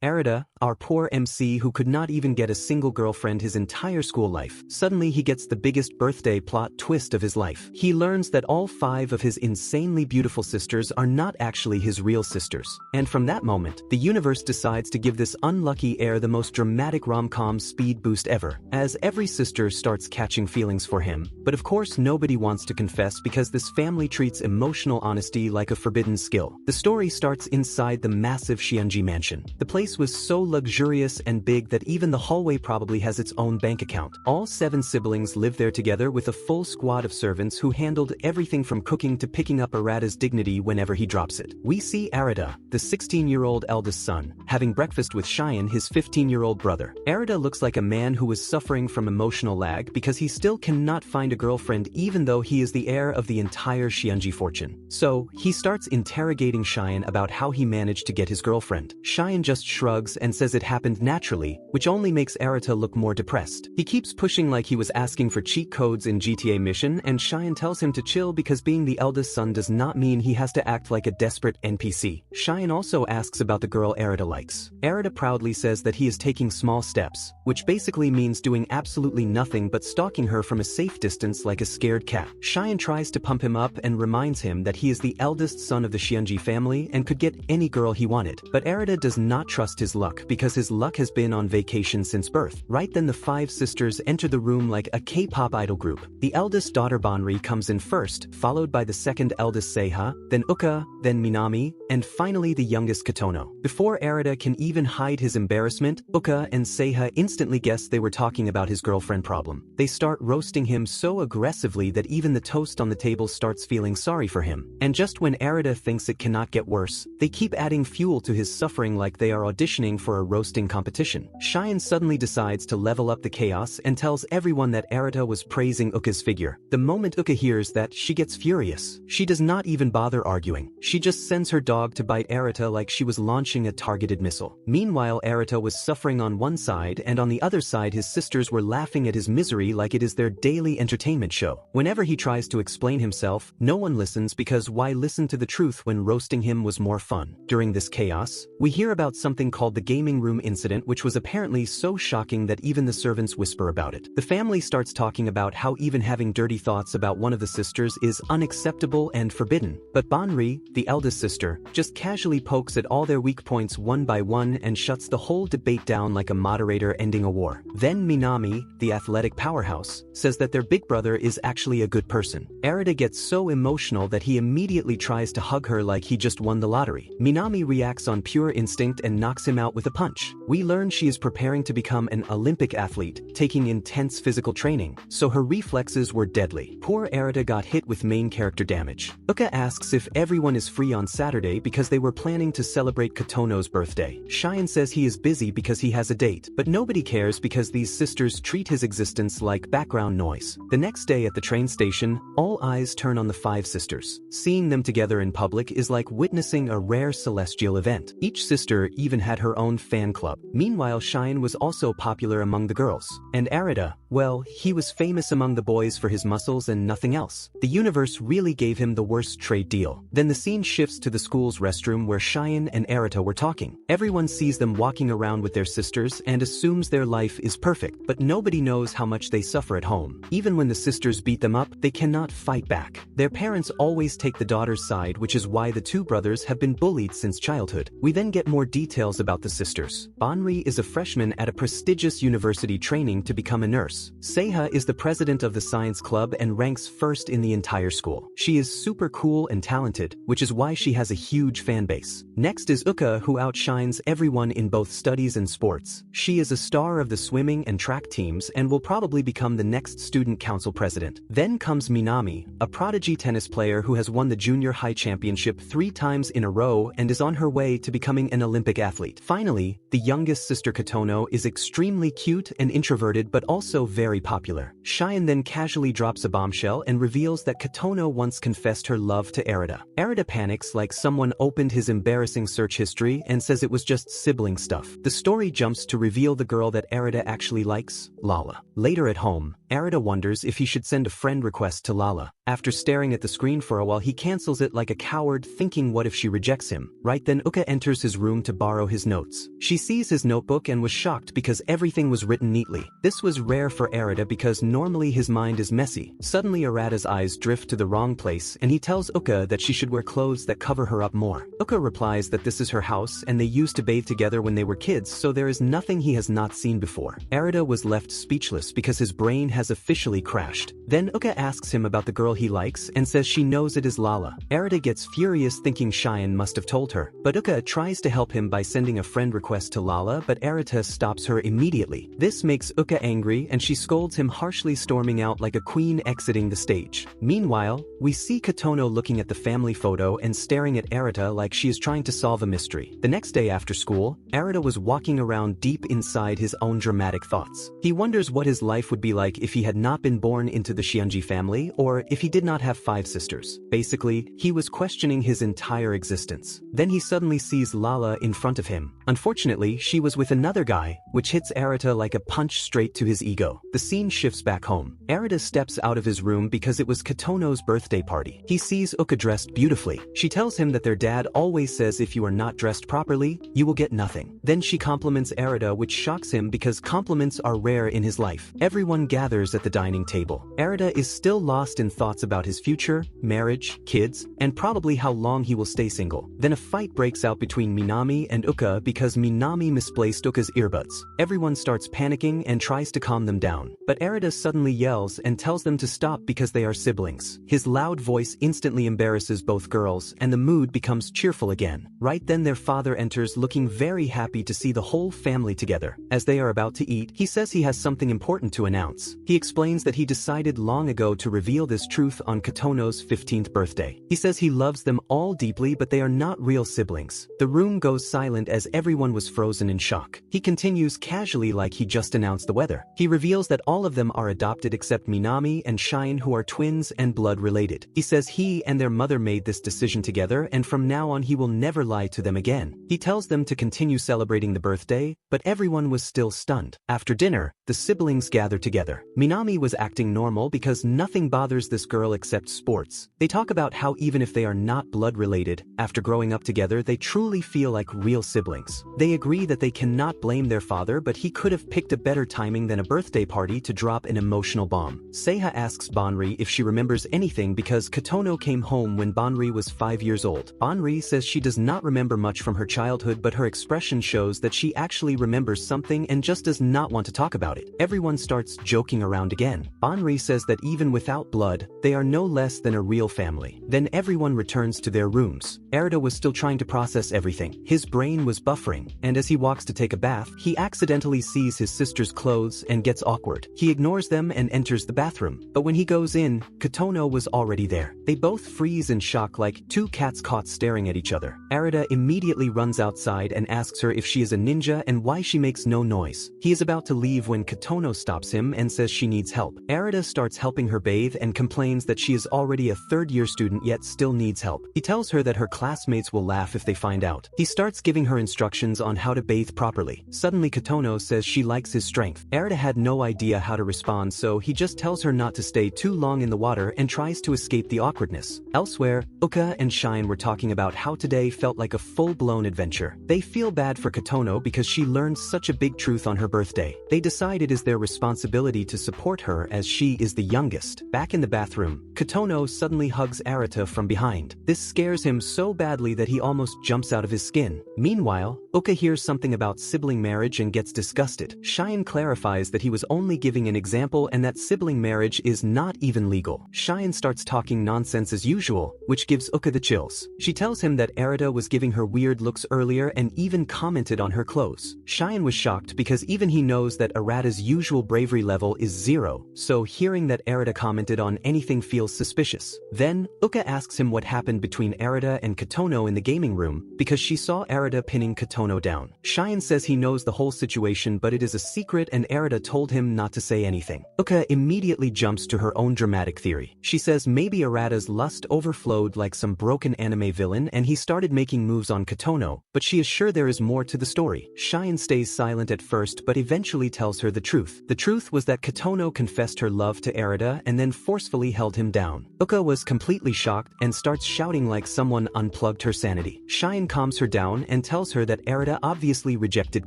Arata, our poor MC who could not even get a single girlfriend his entire school life. Suddenly he gets the biggest birthday plot twist of his life. He learns that all 5 of his insanely beautiful sisters are not actually his real sisters. And from that moment, the universe decides to give this unlucky heir the most dramatic rom-com speed boost ever, as every sister starts catching feelings for him. But of course nobody wants to confess because this family treats emotional honesty like a forbidden skill. The story starts inside the massive Shiunji mansion. The place was so luxurious and big that even the hallway probably has its own bank account. All 7 siblings live there together with a full squad of servants who handled everything from cooking to picking up Arata's dignity whenever he drops it. We see Arata, the 16-year-old eldest son, having breakfast with Shion, his 15-year-old brother. Arata looks like a man who is suffering from emotional lag because he still cannot find a girlfriend even though he is the heir of the entire Shiunji fortune. So, he starts interrogating Shion about how he managed to get his girlfriend. Shion just shrugs and says it happened naturally, which only makes Arata look more depressed. He keeps pushing like he was asking for cheat codes in GTA mission, and Shion tells him to chill because being the eldest son does not mean he has to act like a desperate NPC. Shion also asks about the girl Arata likes. Arata proudly says that he is taking small steps, which basically means doing absolutely nothing but stalking her from a safe distance like a scared cat. Shion tries to pump him up and reminds him that he is the eldest son of the Shiunji family and could get any girl he wanted. But Arata does not trust his luck because his luck has been on vacation since birth. Right then the 5 sisters enter the room like a K-pop idol group. The eldest daughter Banri comes in first, followed by the second eldest Seiha, then Uka, then Minami, and finally the youngest Kotono. Before Arata can even hide his embarrassment, Uka and Seiha instantly guess they were talking about his girlfriend problem. They start roasting him so aggressively that even the toast on the table starts feeling sorry for him. And just when Arata thinks it cannot get worse, they keep adding fuel to his suffering like they are auditioning for a roasting competition. Shion suddenly decides to level up the chaos and tells everyone that Arata was praising Uka's figure. The moment Uka hears that, she gets furious. She does not even bother arguing. She just sends her dog to bite Arata like she was launching a targeted missile. Meanwhile, Arata was suffering on one side, and on the other side his sisters were laughing at his misery like it is their daily entertainment show. Whenever he tries to explain himself, no one listens because why listen to the truth when roasting him was more fun? During this chaos, we hear about something called the gaming room incident, which was apparently so shocking that even the servants whisper about it. The family starts talking about how even having dirty thoughts about one of the sisters is unacceptable and forbidden. But Banri, the eldest sister, just casually pokes at all their weak points one by one and shuts the whole debate down like a moderator ending a war. Then Minami, the athletic powerhouse, says that their big brother is actually a good person. Arata gets so emotional that he immediately tries to hug her like he just won the lottery. Minami reacts on pure instinct and knocks him out with a punch. We learn she is preparing to become an Olympic athlete, taking intense physical training, so her reflexes were deadly. Poor Arata got hit with main character damage. Uka asks if everyone is free on Saturday because they were planning to celebrate Kotono's birthday. Shion says he is busy because he has a date, but nobody cares because these sisters treat his existence like background noise. The next day at the train station, all eyes turn on the 5 sisters. Seeing them together in public is like witnessing a rare celestial event. Each sister even had her own fan club. Meanwhile, Shion was also popular among the girls. And Arata, well, he was famous among the boys for his muscles and nothing else. The universe really gave him the worst trade deal. Then the scene shifts to the school's restroom where Shion and Arata were talking. Everyone sees them walking around with their sisters and assumes their life is perfect, but nobody knows how much they suffer at home. Even when the sisters beat them up, they cannot fight back. Their parents always take the daughter's side, which is why the 2 brothers have been bullied since childhood. We then get more details about the sisters. Banri is a freshman at a prestigious university training to become a nurse. Seiha is the president of the science club and ranks first in the entire school. She is super cool and talented, which is why she has a huge fan base. Next is Uka, who outshines everyone in both studies and sports. She is a star of the swimming and track teams and will probably become the next student council president. Then comes Minami, a prodigy tennis player who has won the junior high championship 3 times in a row and is on her way to becoming an Olympic athlete. Finally, the youngest sister Kotono is extremely cute and introverted but also very popular. Shion then casually drops a bombshell and reveals that Kotono once confessed her love to Arata. Arata panics like someone opened his embarrassing search history and says it was just sibling stuff. The story jumps to reveal the girl that Arata actually likes, Lala. Later at home, Arata wonders if he should send a friend request to Lala. After staring at the screen for a while, he cancels it like a coward, thinking what if she rejects him. Right then Uka enters his room to borrow his notes. She sees his notebook and was shocked because everything was written neatly. This was rare for Arata because normally his mind is messy. Suddenly Arata's eyes drift to the wrong place and he tells Uka that she should wear clothes that cover her up more. Uka replies that this is her house and they used to bathe together when they were kids, so there is nothing he has not seen before. Arata was left speechless because his brain has officially crashed. Then Uka asks him about the girl he likes and says she knows it is Lala. Arata gets furious thinking Cheyenne must have told her, but Uka tries to help him by sending a friend request to Lala, but Arata stops her immediately. This makes Uka angry and she scolds him harshly, storming out like a queen exiting the stage. Meanwhile, we see Kotono looking at the family photo and staring at Arata like she is trying to solve a mystery. The next day after school, Arata was walking around deep inside his own dramatic thoughts. He wonders what his life would be like if he had not been born into the Shiunji family, or if he did not have 5 sisters. Basically, he was questioning his entire existence. Then he suddenly sees Lala in front of him. Unfortunately, she was with another guy, which hits Arata like a punch straight to his ego. The scene shifts back home. Arata steps out of his room because it was Kotono's birthday party. He sees Uka dressed beautifully. She tells him that their dad always says if you are not dressed properly, you will get nothing. Then she compliments Arata, which shocks him because compliments are rare in his life. Everyone gathers at the dining table. Arata is still lost in thoughts about his future, marriage, kids, and probably how long he will stay single. Then a fight breaks out between Minami and Uka because Minami misplaced Uka's earbuds. Everyone starts panicking and tries to calm them down, but Arata suddenly yells and tells them to stop because they are siblings. His loud voice instantly embarrasses both girls and the mood becomes cheerful again. Right then their father enters looking very happy to see the whole family together. As they are about to eat, he says he has something important to announce. He explains that he decided long ago to reveal this truth on Kotono's 15th birthday. He says he loves them all deeply, but they are not real siblings. The room goes silent as everyone was frozen in shock. He continues casually like he just announced the weather. He reveals that all of them are adopted except Minami and Shine, who are twins and blood related. He says he and their mother made this decision together and from now on he will never lie to them again. He tells them to continue celebrating the birthday, but everyone was still stunned. After dinner, the siblings gather together. Minami was acting normal because nothing bothers this girl except sports. They talk about how even if they are not blood related, after growing up together they truly feel like real siblings. They agree that they cannot blame their father, but he could have picked a better timing than a birthday party to drop an emotional bomb. Seiha asks Banri if she remembers anything because Kotono came home when Banri was 5 years old. Banri says she does not remember much from her childhood, but her expression shows that she actually remembers something and just does not want to talk about it. Everyone starts joking around again. Banri says that even without blood, they are no less than a real family. Then everyone returns to their rooms. Arata was still trying to process everything. His brain was buffering, and as he walks to take a bath, he accidentally sees his sister's clothes and gets awkward. He ignores them and enters the bathroom, but when he goes in, Kotono was already there. They both freeze in shock like two cats caught staring at each other. Arata immediately runs outside and asks her if she is a ninja and why she makes no noise. He is about to leave when Kotono stops him and says she needs help. Arata starts helping her bathe and complains that she is already a third-year student yet still needs help. He tells her that her classmates will laugh if they find out. He starts giving her instructions on how to bathe properly. Suddenly Kotono says she likes his strength. Arata had no idea how to respond, so he just tells her not to stay too long in the water and tries to escape the awkwardness. Elsewhere, Uka and Shine were talking about how today felt like a full-blown adventure. They feel bad for Kotono because she learned such a big truth on her birthday. They decide it is their responsibility to support her as she is the youngest. Back in the bathroom, Kotono suddenly hugs Arata from behind. This scares him so badly that he almost jumps out of his skin. Meanwhile, Uka hears something about sibling marriage and gets disgusted. Shine clarifies that he was only giving an example and that sibling marriage is not even legal. Shine starts talking nonsense as usual, which gives Uka the chills. She tells him that Arata was giving her weird looks earlier and even commented on her clothes. Shine was shocked because even he knows that Arata's usual bravery level is 0, so hearing that Arata commented on anything feels suspicious. Then, Uka asks him what happened between Arata and Kotono in the gaming room because she saw Arata pinning Kotono Katono down. Shion says he knows the whole situation but it is a secret and Arata told him not to say anything. Uka immediately jumps to her own dramatic theory. She says maybe Arata's lust overflowed like some broken anime villain and he started making moves on Katono, but she is sure there is more to the story. Shion stays silent at first but eventually tells her the truth. The truth was that Katono confessed her love to Arata and then forcefully held him down. Uka was completely shocked and starts shouting like someone unplugged her sanity. Shion calms her down and tells her that Arata obviously rejected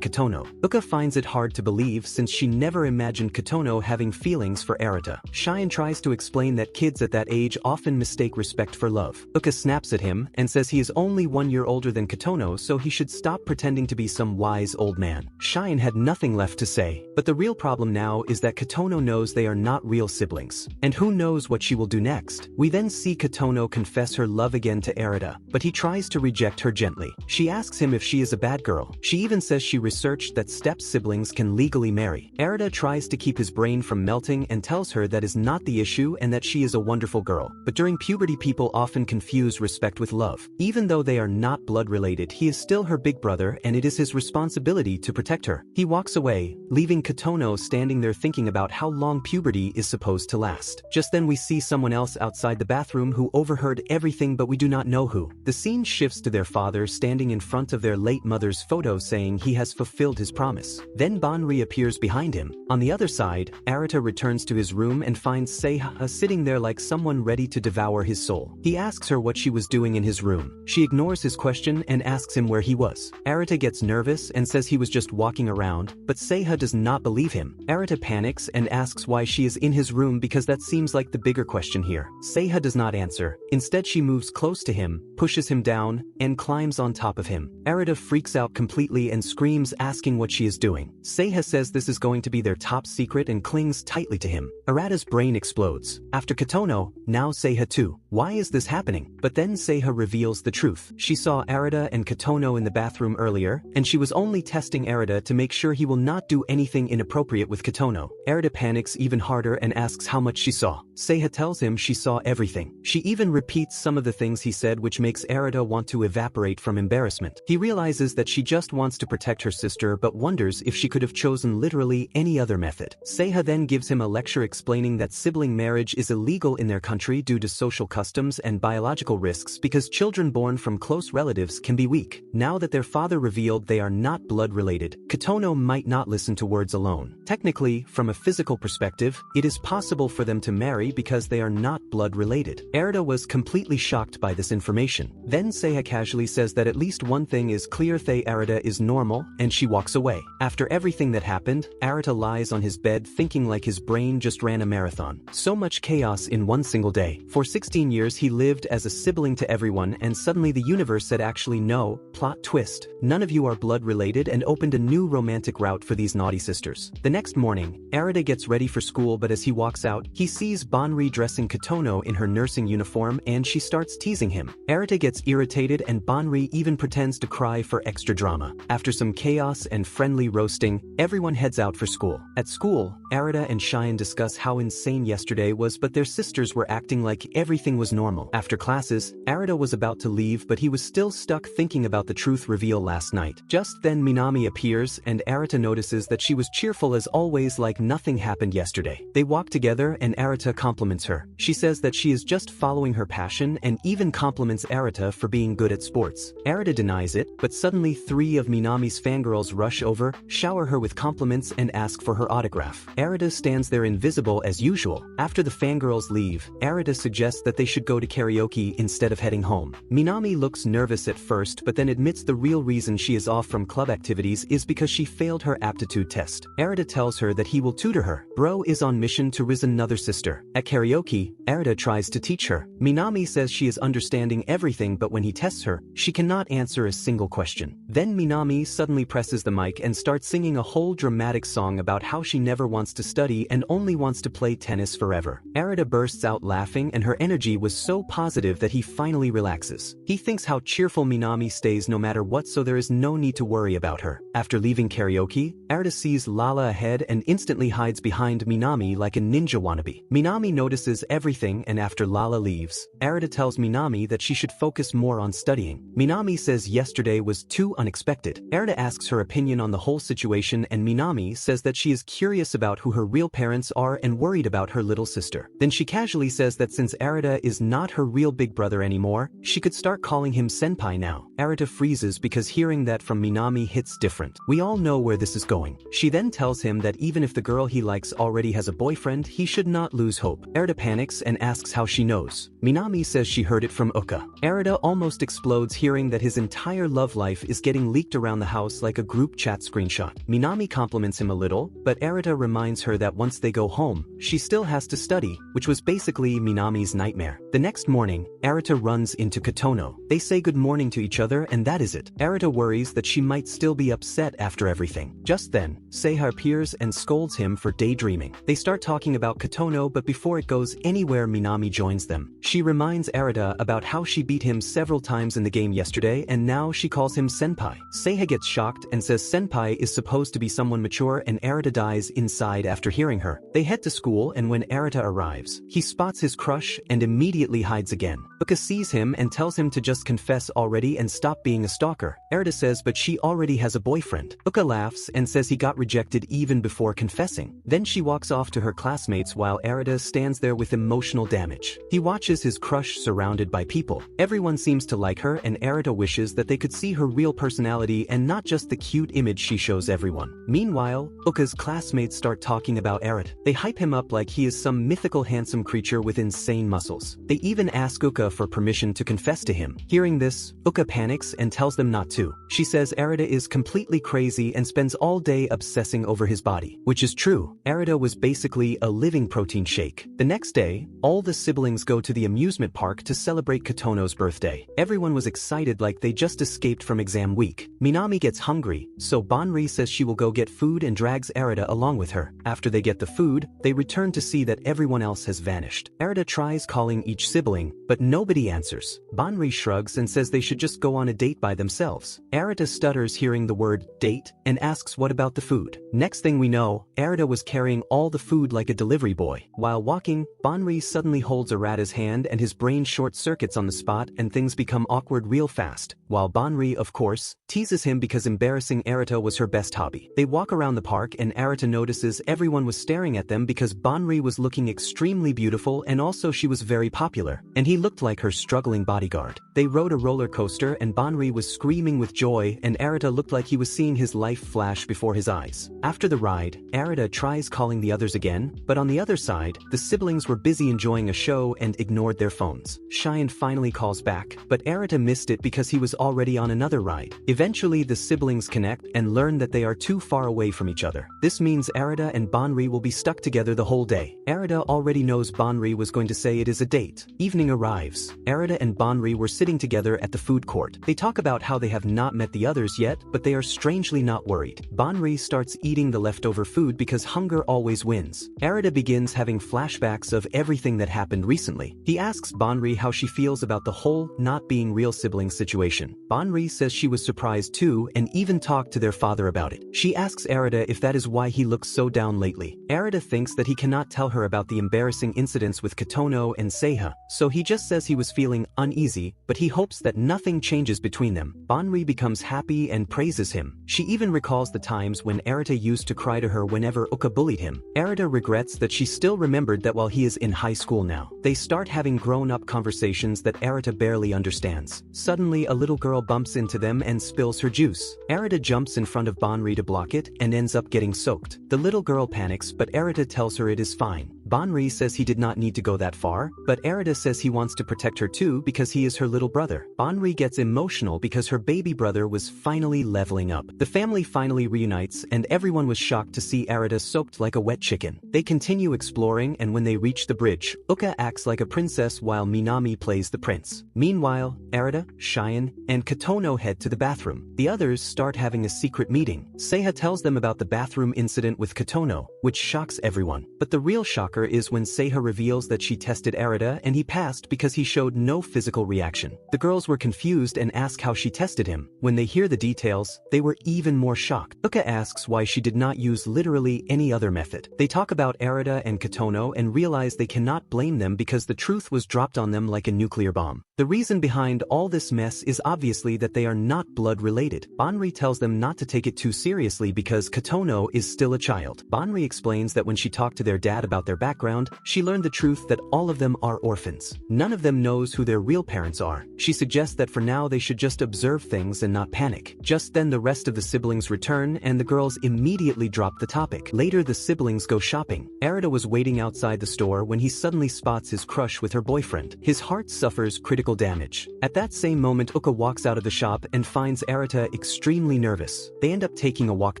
Katono. Uka finds it hard to believe since she never imagined Katono having feelings for Arata. Shion tries to explain that kids at that age often mistake respect for love. Uka snaps at him and says he is only 1 year older than Katono so he should stop pretending to be some wise old man. Shion had nothing left to say, but the real problem now is that Katono knows they are not real siblings. And who knows what she will do next? We then see Katono confess her love again to Arata, but he tries to reject her gently. She asks him if she is a bad girl. She even says she researched that step-siblings can legally marry. Arata tries to keep his brain from melting and tells her that is not the issue and that she is a wonderful girl. But during puberty people often confuse respect with love. Even though they are not blood-related, he is still her big brother and it is his responsibility to protect her. He walks away, leaving Katono standing there thinking about how long puberty is supposed to last. Just then we see someone else outside the bathroom who overheard everything but we do not know who. The scene shifts to their father standing in front of their late mother's photo saying he has fulfilled his promise. Then Banri appears behind him. On the other side, Arata returns to his room and finds Seiha sitting there like someone ready to devour his soul. He asks her what she was doing in his room. She ignores his question and asks him where he was. Arata gets nervous and says he was just walking around, but Seiha does not believe him. Arata panics and asks why she is in his room because that seems like the bigger question here. Seiha does not answer. Instead she moves close to him, pushes him down, and climbs on top of him. Arata freaks out completely and screams asking what she is doing. Seiha says this is going to be their top secret and clings tightly to him. Arata's brain explodes. After Katono, now Seiha too. Why is this happening? But then Seiha reveals the truth. She saw Arata and Katono in the bathroom earlier, and she was only testing Arata to make sure he will not do anything inappropriate with Katono. Arata panics even harder and asks how much she saw. Seiha tells him she saw everything. She even repeats some of the things he said which makes Arata want to evaporate from embarrassment. He realizes that she just wants to protect her sister but wonders if she could have chosen literally any other method. Seiha then gives him a lecture explaining that sibling marriage is illegal in their country due to social customs and biological risks because children born from close relatives can be weak. Now that their father revealed they are not blood related, Katono might not listen to words alone. Technically, from a physical perspective, it is possible for them to marry because they are not blood related. Arata was completely shocked by this information. Then Seiha casually says that at least one thing is clear: Arata is normal, and she walks away. After everything that happened, Arata lies on his bed thinking like his brain just ran a marathon. So much chaos in one single day. For 16 years he lived as a sibling to everyone and suddenly the universe said actually no, plot twist. None of you are blood related and opened a new romantic route for these naughty sisters. The next morning, Arata gets ready for school but as he walks out, he sees Banri dressing Katono in her nursing uniform and she starts teasing him. Arata gets irritated and Banri even pretends to cry for extra drama. After some chaos and friendly roasting, everyone heads out for school. At school, Arata and Shion discuss how insane yesterday was but their sisters were acting like everything was normal. After classes, Arata was about to leave but he was still stuck thinking about the truth reveal last night. Just then Minami appears and Arata notices that she was cheerful as always like nothing happened yesterday. They walk together and Arata compliments her. She says that she is just following her passion and even compliments Arata for being good at sports. Arata denies it, but suddenly 3 of Minami's fangirls rush over, shower her with compliments and ask for her autograph. Arata stands there invisible as usual. After the fangirls leave, Arata suggests that they should go to karaoke instead of heading home. Minami looks nervous at first but then admits the real reason she is off from club activities is because she failed her aptitude test. Arata tells her that he will tutor her. Bro is on mission to raise another sister. At karaoke, Arata tries to teach her. Minami says she is understanding everything but when he tests her, she cannot answer a single question. Then Minami suddenly presses the mic and starts singing a whole dramatic song about how she never wants to study and only wants to play tennis forever. Arata bursts out laughing and her energy was so positive that he finally relaxes. He thinks how cheerful Minami stays no matter what so there is no need to worry about her. After leaving karaoke, Arata sees Lala ahead and instantly hides behind Minami like a ninja wannabe. Minami Minami notices everything, and after Lala leaves, Arata tells Minami that she should focus more on studying. Minami says yesterday was too unexpected. Arata asks her opinion on the whole situation, and Minami says that she is curious about who her real parents are and worried about her little sister. Then she casually says that since Arata is not her real big brother anymore, she could start calling him senpai now. Arata freezes because hearing that from Minami hits different. We all know where this is going. She then tells him that even if the girl he likes already has a boyfriend, he should not lose hope. Arata panics and asks how she knows. Minami says she heard it from Uka. Arata almost explodes hearing that his entire love life is getting leaked around the house like a group chat screenshot. Minami compliments him a little, but Arata reminds her that once they go home, she still has to study, which was basically Minami's nightmare. The next morning, Arata runs into Kotono. They say good morning to each other, and that is it. Arata worries that she might still be upset after everything. Just then, Seiha appears and scolds him for daydreaming. They start talking about Kotono, but before it goes anywhere, Minami joins them. She reminds Arata about how she beat him several times in the game yesterday, and now she calls him senpai. Seiha gets shocked and says senpai is supposed to be someone mature, and Arata dies inside after hearing her. They head to school, and when Arata arrives, he spots his crush and immediately hides again. Uka sees him and tells him to just confess already and stop being a stalker. Arata says but she already has a boyfriend. Uka laughs and says he got rejected even before confessing. Then she walks off to her classmates while Arata stands there with emotional damage. He watches his crush surrounded by people. Everyone seems to like her, and Arata wishes that they could see her real personality and not just the cute image she shows everyone. Meanwhile, Uka's classmates start talking about Arata. They hype him up like he is some mythical handsome creature with insane muscles. They even ask Uka for permission to confess to him. Hearing this, Uka panics and tells them not to. She says Arata is completely crazy and spends all day obsessing over his body. Which is true. Arata was basically a living protein shake. The next day, all the siblings go to the amusement park to celebrate Kotono's birthday. Everyone was excited like they just escaped from exam week. Minami gets hungry, so Banri says she will go get food and drags Arata along with her. After they get the food, they return to see that everyone else has vanished. Arata tries calling each sibling, but nobody answers. Banri shrugs and says they should just go on a date by themselves. Arata stutters hearing the word date and asks what about the food. Next thing we know, Arata was carrying all the food like a delivery boy. While walking, Banri suddenly holds Arata's hand and his brain short circuits on the spot and things become awkward real fast. While Banri, of course, teases him because embarrassing Arata was her best hobby. They walk around the park and Arata notices everyone was staring at them because Banri was looking extremely beautiful and also she was very popular, and he looked like her struggling bodyguard. They rode a roller coaster and Banri was screaming with joy and Arata looked like he was seeing his life flash before his eyes. After the ride, Arata tries calling the others again, but on the other side, the siblings were busy enjoying a show and ignored their phones. Cheyenne finally calls back, but Arata missed it because he was already on another ride. Eventually the siblings connect and learn that they are too far away from each other. This means Arata and Banri will be stuck together the whole day. Arata already knows Banri was going to say it is a date. Evening arrives. Arata and Banri were sitting together at the food court. They talk about how they have not met the others yet, but they are strangely not worried. Banri starts eating the leftover food because hunger always wins. Arata begins having flashbacks of everything that happened recently. He asks Banri how she feels about the whole not being real siblings situation. Banri says she was surprised too and even talked to their father about it. She asks Arata if that is why he looks so down lately. Arata thinks that he cannot tell her about the embarrassing incidents with Kotono and Seiha, so he just says he was feeling uneasy, but he hopes that nothing changes between them. Banri becomes happy and praises him. She even recalls the times when Arata used to cry to her whenever Uka bullied him. Arata regrets that she still remembered that while he is in high school now. They start having grown-up conversations that Arata barely understands. Suddenly a little girl bumps into them and spills her juice. Arata jumps in front of Banri to block it and ends up getting soaked. The little girl panics, but Arata tells her it is fine. Banri says he did not need to go that far, but Arata says he wants to protect her too because he is her little brother. Banri gets emotional because her baby brother was finally leveling up. The family finally reunites and everyone was shocked to see Arata soaked like a wet chicken. They continue exploring and when they reach the bridge, Uka acts like a princess while Minami plays the prince. Meanwhile, Arata, Cheyenne, and Kotono head to the bathroom. The others start having a secret meeting. Seiha tells them about the bathroom incident with Kotono, which shocks everyone. But the real shocker shocker is when Seiha reveals that she tested Arata and he passed because he showed no physical reaction. The girls were confused and ask how she tested him. When they hear the details, they were even more shocked. Uka asks why she did not use literally any other method. They talk about Arata and Kotono and realize they cannot blame them because the truth was dropped on them like a nuclear bomb. The reason behind all this mess is obviously that they are not blood-related. Banri tells them not to take it too seriously because Kotono is still a child. Banri explains that when she talked to their dad about their background, she learned the truth that all of them are orphans. None of them knows who their real parents are. She suggests that for now they should just observe things and not panic. Just then the rest of the siblings return and the girls immediately drop the topic. Later the siblings go shopping. Arata was waiting outside the store when he suddenly spots his crush with her boyfriend. His heart suffers critical damage. At that same moment Uka walks out of the shop and finds Arata extremely nervous. They end up taking a walk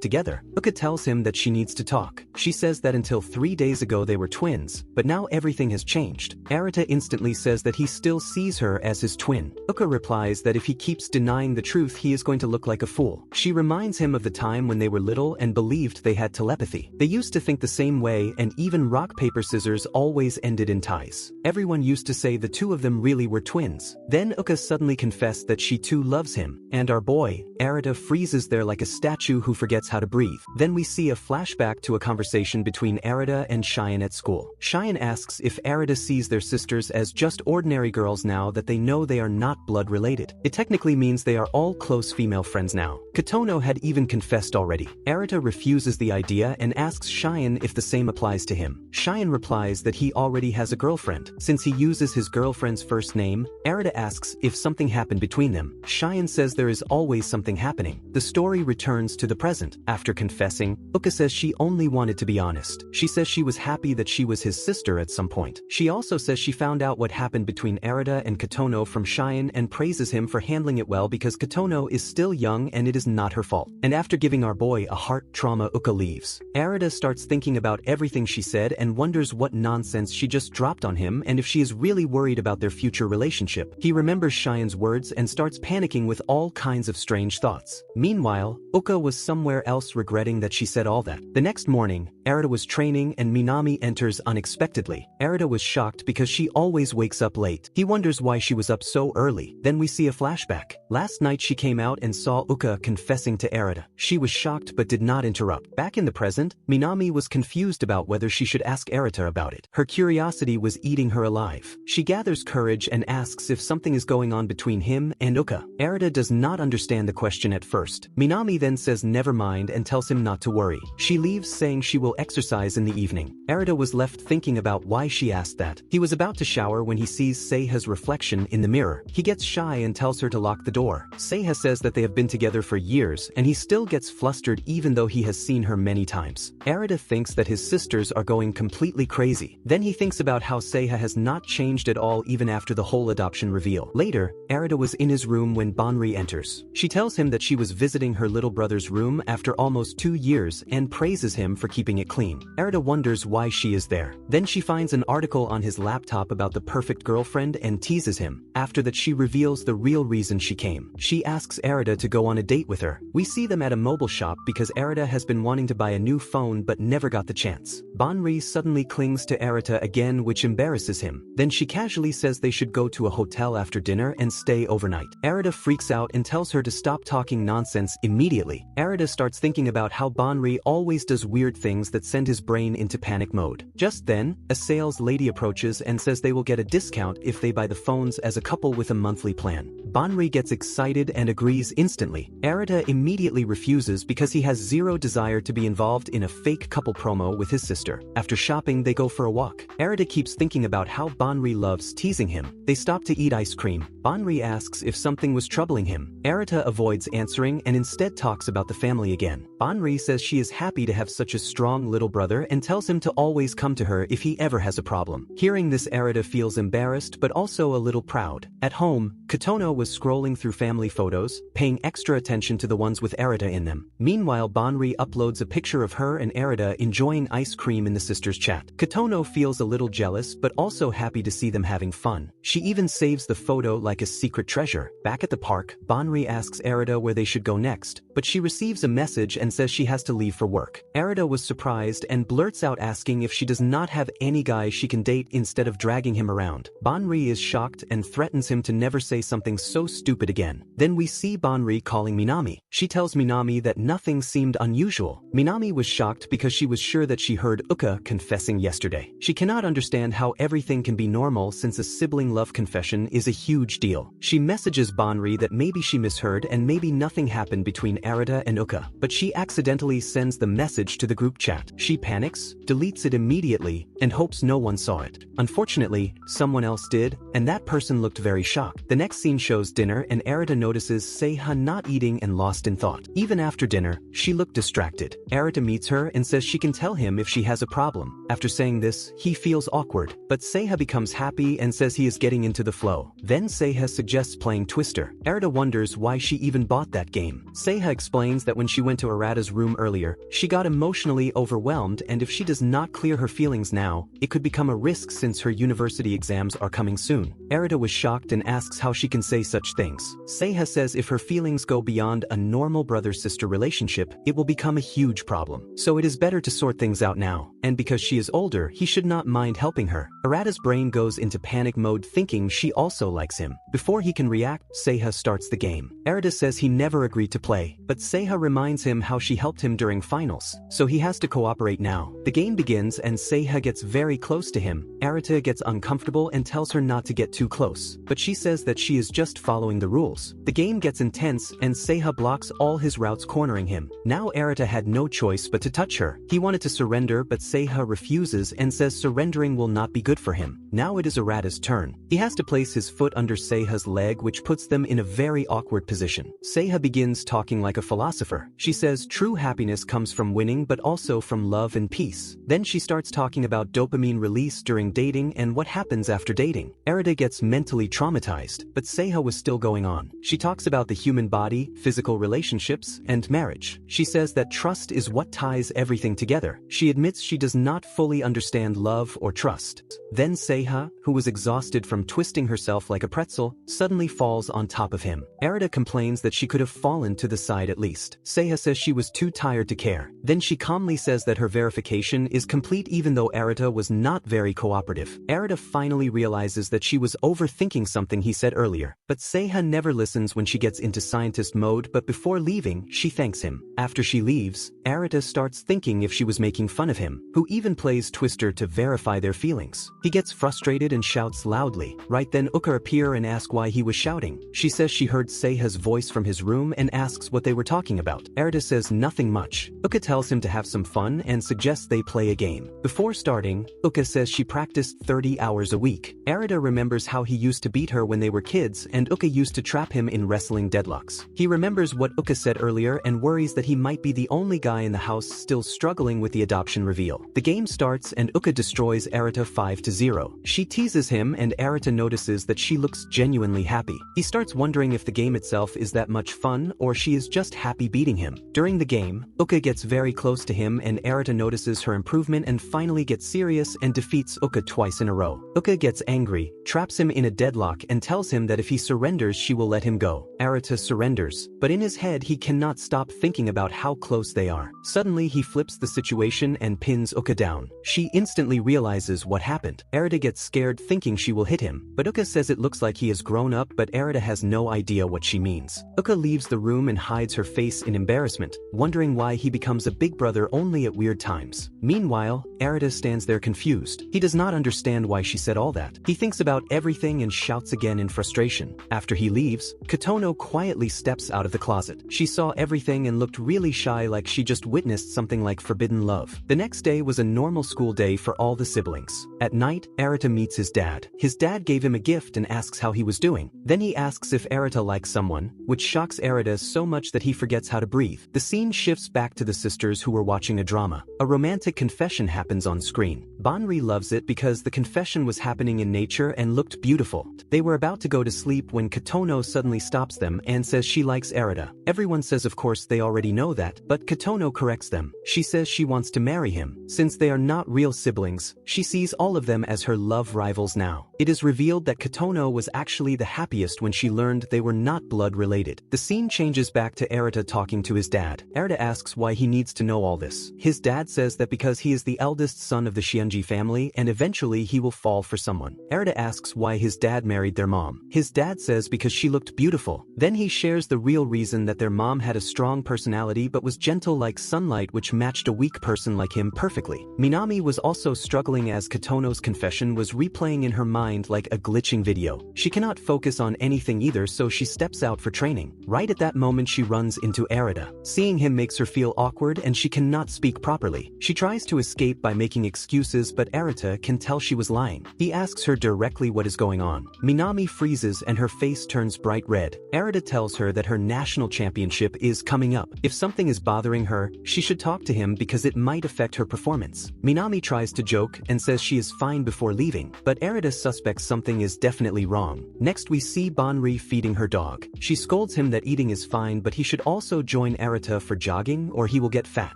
together. Uka tells him that she needs to talk. She says that until 3 days ago they were twins, but now everything has changed. Arata instantly says that he still sees her as his twin. Uka replies that if he keeps denying the truth he is going to look like a fool. She reminds him of the time when they were little and believed they had telepathy. They used to think the same way and even rock paper scissors always ended in ties. Everyone used to say the two of them really were twins. Then Uka suddenly confessed that she too loves him, and our boy, Arata, freezes there like a statue who forgets how to breathe. Then we see a flashback to a conversation between Arata and Cheyenne at school. Cheyenne asks if Arata sees their sisters as just ordinary girls now that they know they are not blood related. It technically means they are all close female friends now. Kotono had even confessed already. Arata refuses the idea and asks Cheyenne if the same applies to him. Cheyenne replies that he already has a girlfriend. Since he uses his girlfriend's first name, Arata asks if something happened between them. Cheyenne says there is always something happening. The story returns to the present. After confessing, Uka says she only wanted to be honest. She says she was happy that she was his sister at some point. She also says she found out what happened between Arata and Kotono from Cheyenne and praises him for handling it well because Kotono is still young and it is not her fault. And after giving our boy a heart trauma, Uka leaves. Arata starts thinking about everything she said and wonders what nonsense she just dropped on him and if she is really worried about their future relationship. He remembers Cheyenne's words and starts panicking with all kinds of strange thoughts. Meanwhile, Uka was somewhere else regretting that she said all that. The next morning, Arata was training and Minami enters unexpectedly. Arata was shocked because she always wakes up late. He wonders why she was up so early. Then we see a flashback. Last night she came out and saw Uka confessing to Arata. She was shocked but did not interrupt. Back in the present, Minami was confused about whether she should ask Arata about it. Her curiosity was eating her alive. She gathers courage and asks if something is going on between him and Uka. Arata does not understand the question at first. Minami then says never mind and tells him not to worry. She leaves saying she will exercise in the evening. Arata was left thinking about why she asked that. He was about to shower when he sees Seiha's reflection in the mirror. He gets shy and tells her to lock the door. Seiha says that they have been together for years and he still gets flustered even though he has seen her many times. Arata thinks that his sisters are going completely crazy. Then he thinks about how Seiha has not changed at all even after the whole adoption reveal. Later, Arata was in his room when Banri enters. She tells him that she was visiting her little brother's room after almost 2 years and praises him for keeping it clean. Arata wonders why she is there. Then she finds an article on his laptop about the perfect girlfriend and teases him. After that she reveals the real reason she came. She asks Arata to go on a date with her. We see them at a mobile shop because Arata has been wanting to buy a new phone but never got the chance. Banri suddenly clings to Arata again, which embarrasses him. Then she casually says they should go to a hotel after dinner and stay overnight. Arata freaks out and tells her to stop talking nonsense immediately. Arata starts thinking about how Banri always does weird things that send his brain into panic mode. Just then, a sales lady approaches and says they will get a discount if they buy the phones as a couple with a monthly plan. Banri gets excited and agrees instantly. Arata immediately refuses because he has zero desire to be involved in a fake couple promo with his sister. After shopping, they go for a walk. Arata keeps thinking about how Banri loves teasing him. They stop to eat ice cream. Banri asks if something was troubling him. Arata avoids answering and instead talks about the family again. Banri says she is happy to have such a strong little brother and tells him to always come to her if he ever has a problem. Hearing this, Arata feels embarrassed but also a little proud. At home, Kotono was scrolling through family photos, paying extra attention to the ones with Arata in them. Meanwhile, Banri uploads a picture of her and Arata enjoying ice cream in the sisters' chat. Kotono feels a little jealous but also happy to see them having fun. She even saves the photo like a secret treasure. Back at the park, Banri asks Arata where they should go next, but she receives a message and says she has to leave for work. Arata was surprised and blurts out asking if she does not have any guy she can date instead of dragging him around. Banri is shocked and threatens him to never say something so stupid again. Then we see Banri calling Minami. She tells Minami that nothing seemed unusual. Minami was shocked because she was sure that she heard Uka confessing yesterday. She cannot understand how everything can be normal since a sibling love confession is a huge deal. She messages Banri that maybe she misheard and maybe nothing happened between Arata and Uka, but she accidentally sends the message to the group chat. She panics, deletes it immediately, and hopes no one saw it. Unfortunately, someone else did, and that person looked very shocked. The next scene shows dinner and Arata notices Seiha not eating and lost in thought. Even after dinner, she looked distracted. Arata meets her and says she can tell him if she has a problem. After saying this, he feels awkward, but Seiha becomes happy and says he is getting into the flow. Then Seiha suggests playing Twister. Arata wonders why she even bought that game. Seiha explains that when she went to Arata's room earlier, she got emotionally overwhelmed, and if she does not clear her feelings now, it could become a risk since her university exams are coming soon. Arata was shocked and asks how she can say such things. Seiha says if her feelings go beyond a normal brother-sister relationship, it will become a huge problem. So it is better to sort things out now, and because she is older, he should not mind helping her. Arata's brain goes into panic mode thinking she also likes him. Before he can react, Seiha starts the game. Arata says he never agreed to play, but Seiha reminds him how she helped him during finals, so he has to cooperate now. The game begins and Seiha gets very close to him. Arata gets uncomfortable and tells her not to get too close, but she says that she is just following the rules. The game gets intense and Seiha blocks all his routes cornering him. Now Arata had no choice but to touch her. He wanted to surrender, but Seiha refuses and says surrendering will not be good for him. Now it is Arata's turn. He has to place his foot under Seiha's leg, which puts them in a very awkward position. Seiha begins talking like a philosopher. She says true happiness comes from winning but also from love and peace. Then she starts talking about dopamine release during dating and what happens after dating. Arata gets mentally traumatized, but Seiha was still going on. She talks about the human body, physical relationships, and marriage. She says that trust is what ties everything together. She admits she does not fully understand love or trust. Then Seiha, who was exhausted from twisting herself like a pretzel, suddenly falls on top of him. Arata complains that she could have fallen to the side at least. Seiha says she was too tired to care. Then she calmly says that her verification is complete even though Arata was not very cooperative. Arata finally realizes that she was overthinking something he said earlier, but Seiha never listens when she gets into scientist mode, but before leaving, she thanks him. After she leaves, Arata starts thinking if she was making fun of him, who even plays Twister to verify their feelings. He gets frustrated and shouts loudly. Right then Uka appears and asks why he was shouting. She says she heard Seiha's voice from his room and asks what they were talking about. Arata says nothing much. Uka tells him to have some fun and suggests they play a game. Before starting, Uka says she practiced 30 hours a week. Arata remembers how he used to beat her when they were kids and Uka used to trap him in wrestling deadlocks. He remembers what Uka said earlier and worries that he might be the only guy in the house still struggling with the adoption reveal. The game starts and Uka destroys Arata 5-0. She teases him and Arata notices that she looks genuinely happy. He starts wondering if the game itself is that much fun or she is just happy beating him. During the game, Uka gets very close to him and Arata notices her improvement and finally gets serious and defeats Uka twice in a row. Uka gets angry, traps him in a deadlock and tells him that if he surrenders she will let him go. Arata surrenders, but in his head he cannot stop thinking about how close they are. Suddenly he flips the situation and pins Uka down. She instantly realizes what happened. Arata gets scared thinking she will hit him, but Uka says it looks like he has grown up, but Arata has no idea what she means. Uka leaves the room and hides her face in embarrassment, wondering why he becomes a big brother only at weird times. Meanwhile, Arata stands there confused. He does not understand why she said all that. He thinks about everything and shouts again in frustration. After he leaves, Kotono quietly steps out of the closet. She saw everything and looked really shy, like she just witnessed something like forbidden love. The next day was a normal school day for all the siblings. At night, Arata meets his dad. His dad gave him a gift and asks how he was doing. Then he asks if Arata likes someone, which shocks Arata so much that he forgets how to breathe. The scene shifts back to the sisters who were watching a drama. A romantic confession happens on screen. Banri loves it because the confession was happening in nature and looked beautiful. They were about to go to sleep when Kotono suddenly stops them and says she likes Arata. Everyone says of course they already know that, but Kotono corrects them. She says she wants to marry him. Since they are not real siblings, she sees all of them as her love rivals now. It is revealed that Kotono was actually the happiest when she learned they were not blood related. The scene changes back to Arata talking to his dad. Arata asks why he needs to know all this. His dad says that because he is the eldest son of the Shiunji family and eventually he will fall for someone. Arata asks why his dad married their mom. His dad says because she looked beautiful. Then he shares the real reason that their mom had a strong personality but was gentle like sunlight, which matched a weak person like him perfectly. Minami was also struggling as Kotono's confession was replaying in her mind like a glitching video. She cannot focus on anything either, so she steps out for training. Right at that moment she runs into Arata. Seeing him makes her feel awkward and she cannot speak properly. She tries to escape by making excuses, but Arata can tell she was lying. He asks her directly what is going on. Minami freezes and her face turns bright red. Arata tells her that her national championship is coming up. If something is bothering her, she should talk to him because it might affect her performance. Minami tries to joke and says she is fine before leaving, but Arata suspects something is definitely wrong. Next we see Banri feeding her dog. She scolds him that eating is fine, but he should also join Arata for jogging or he will get fat.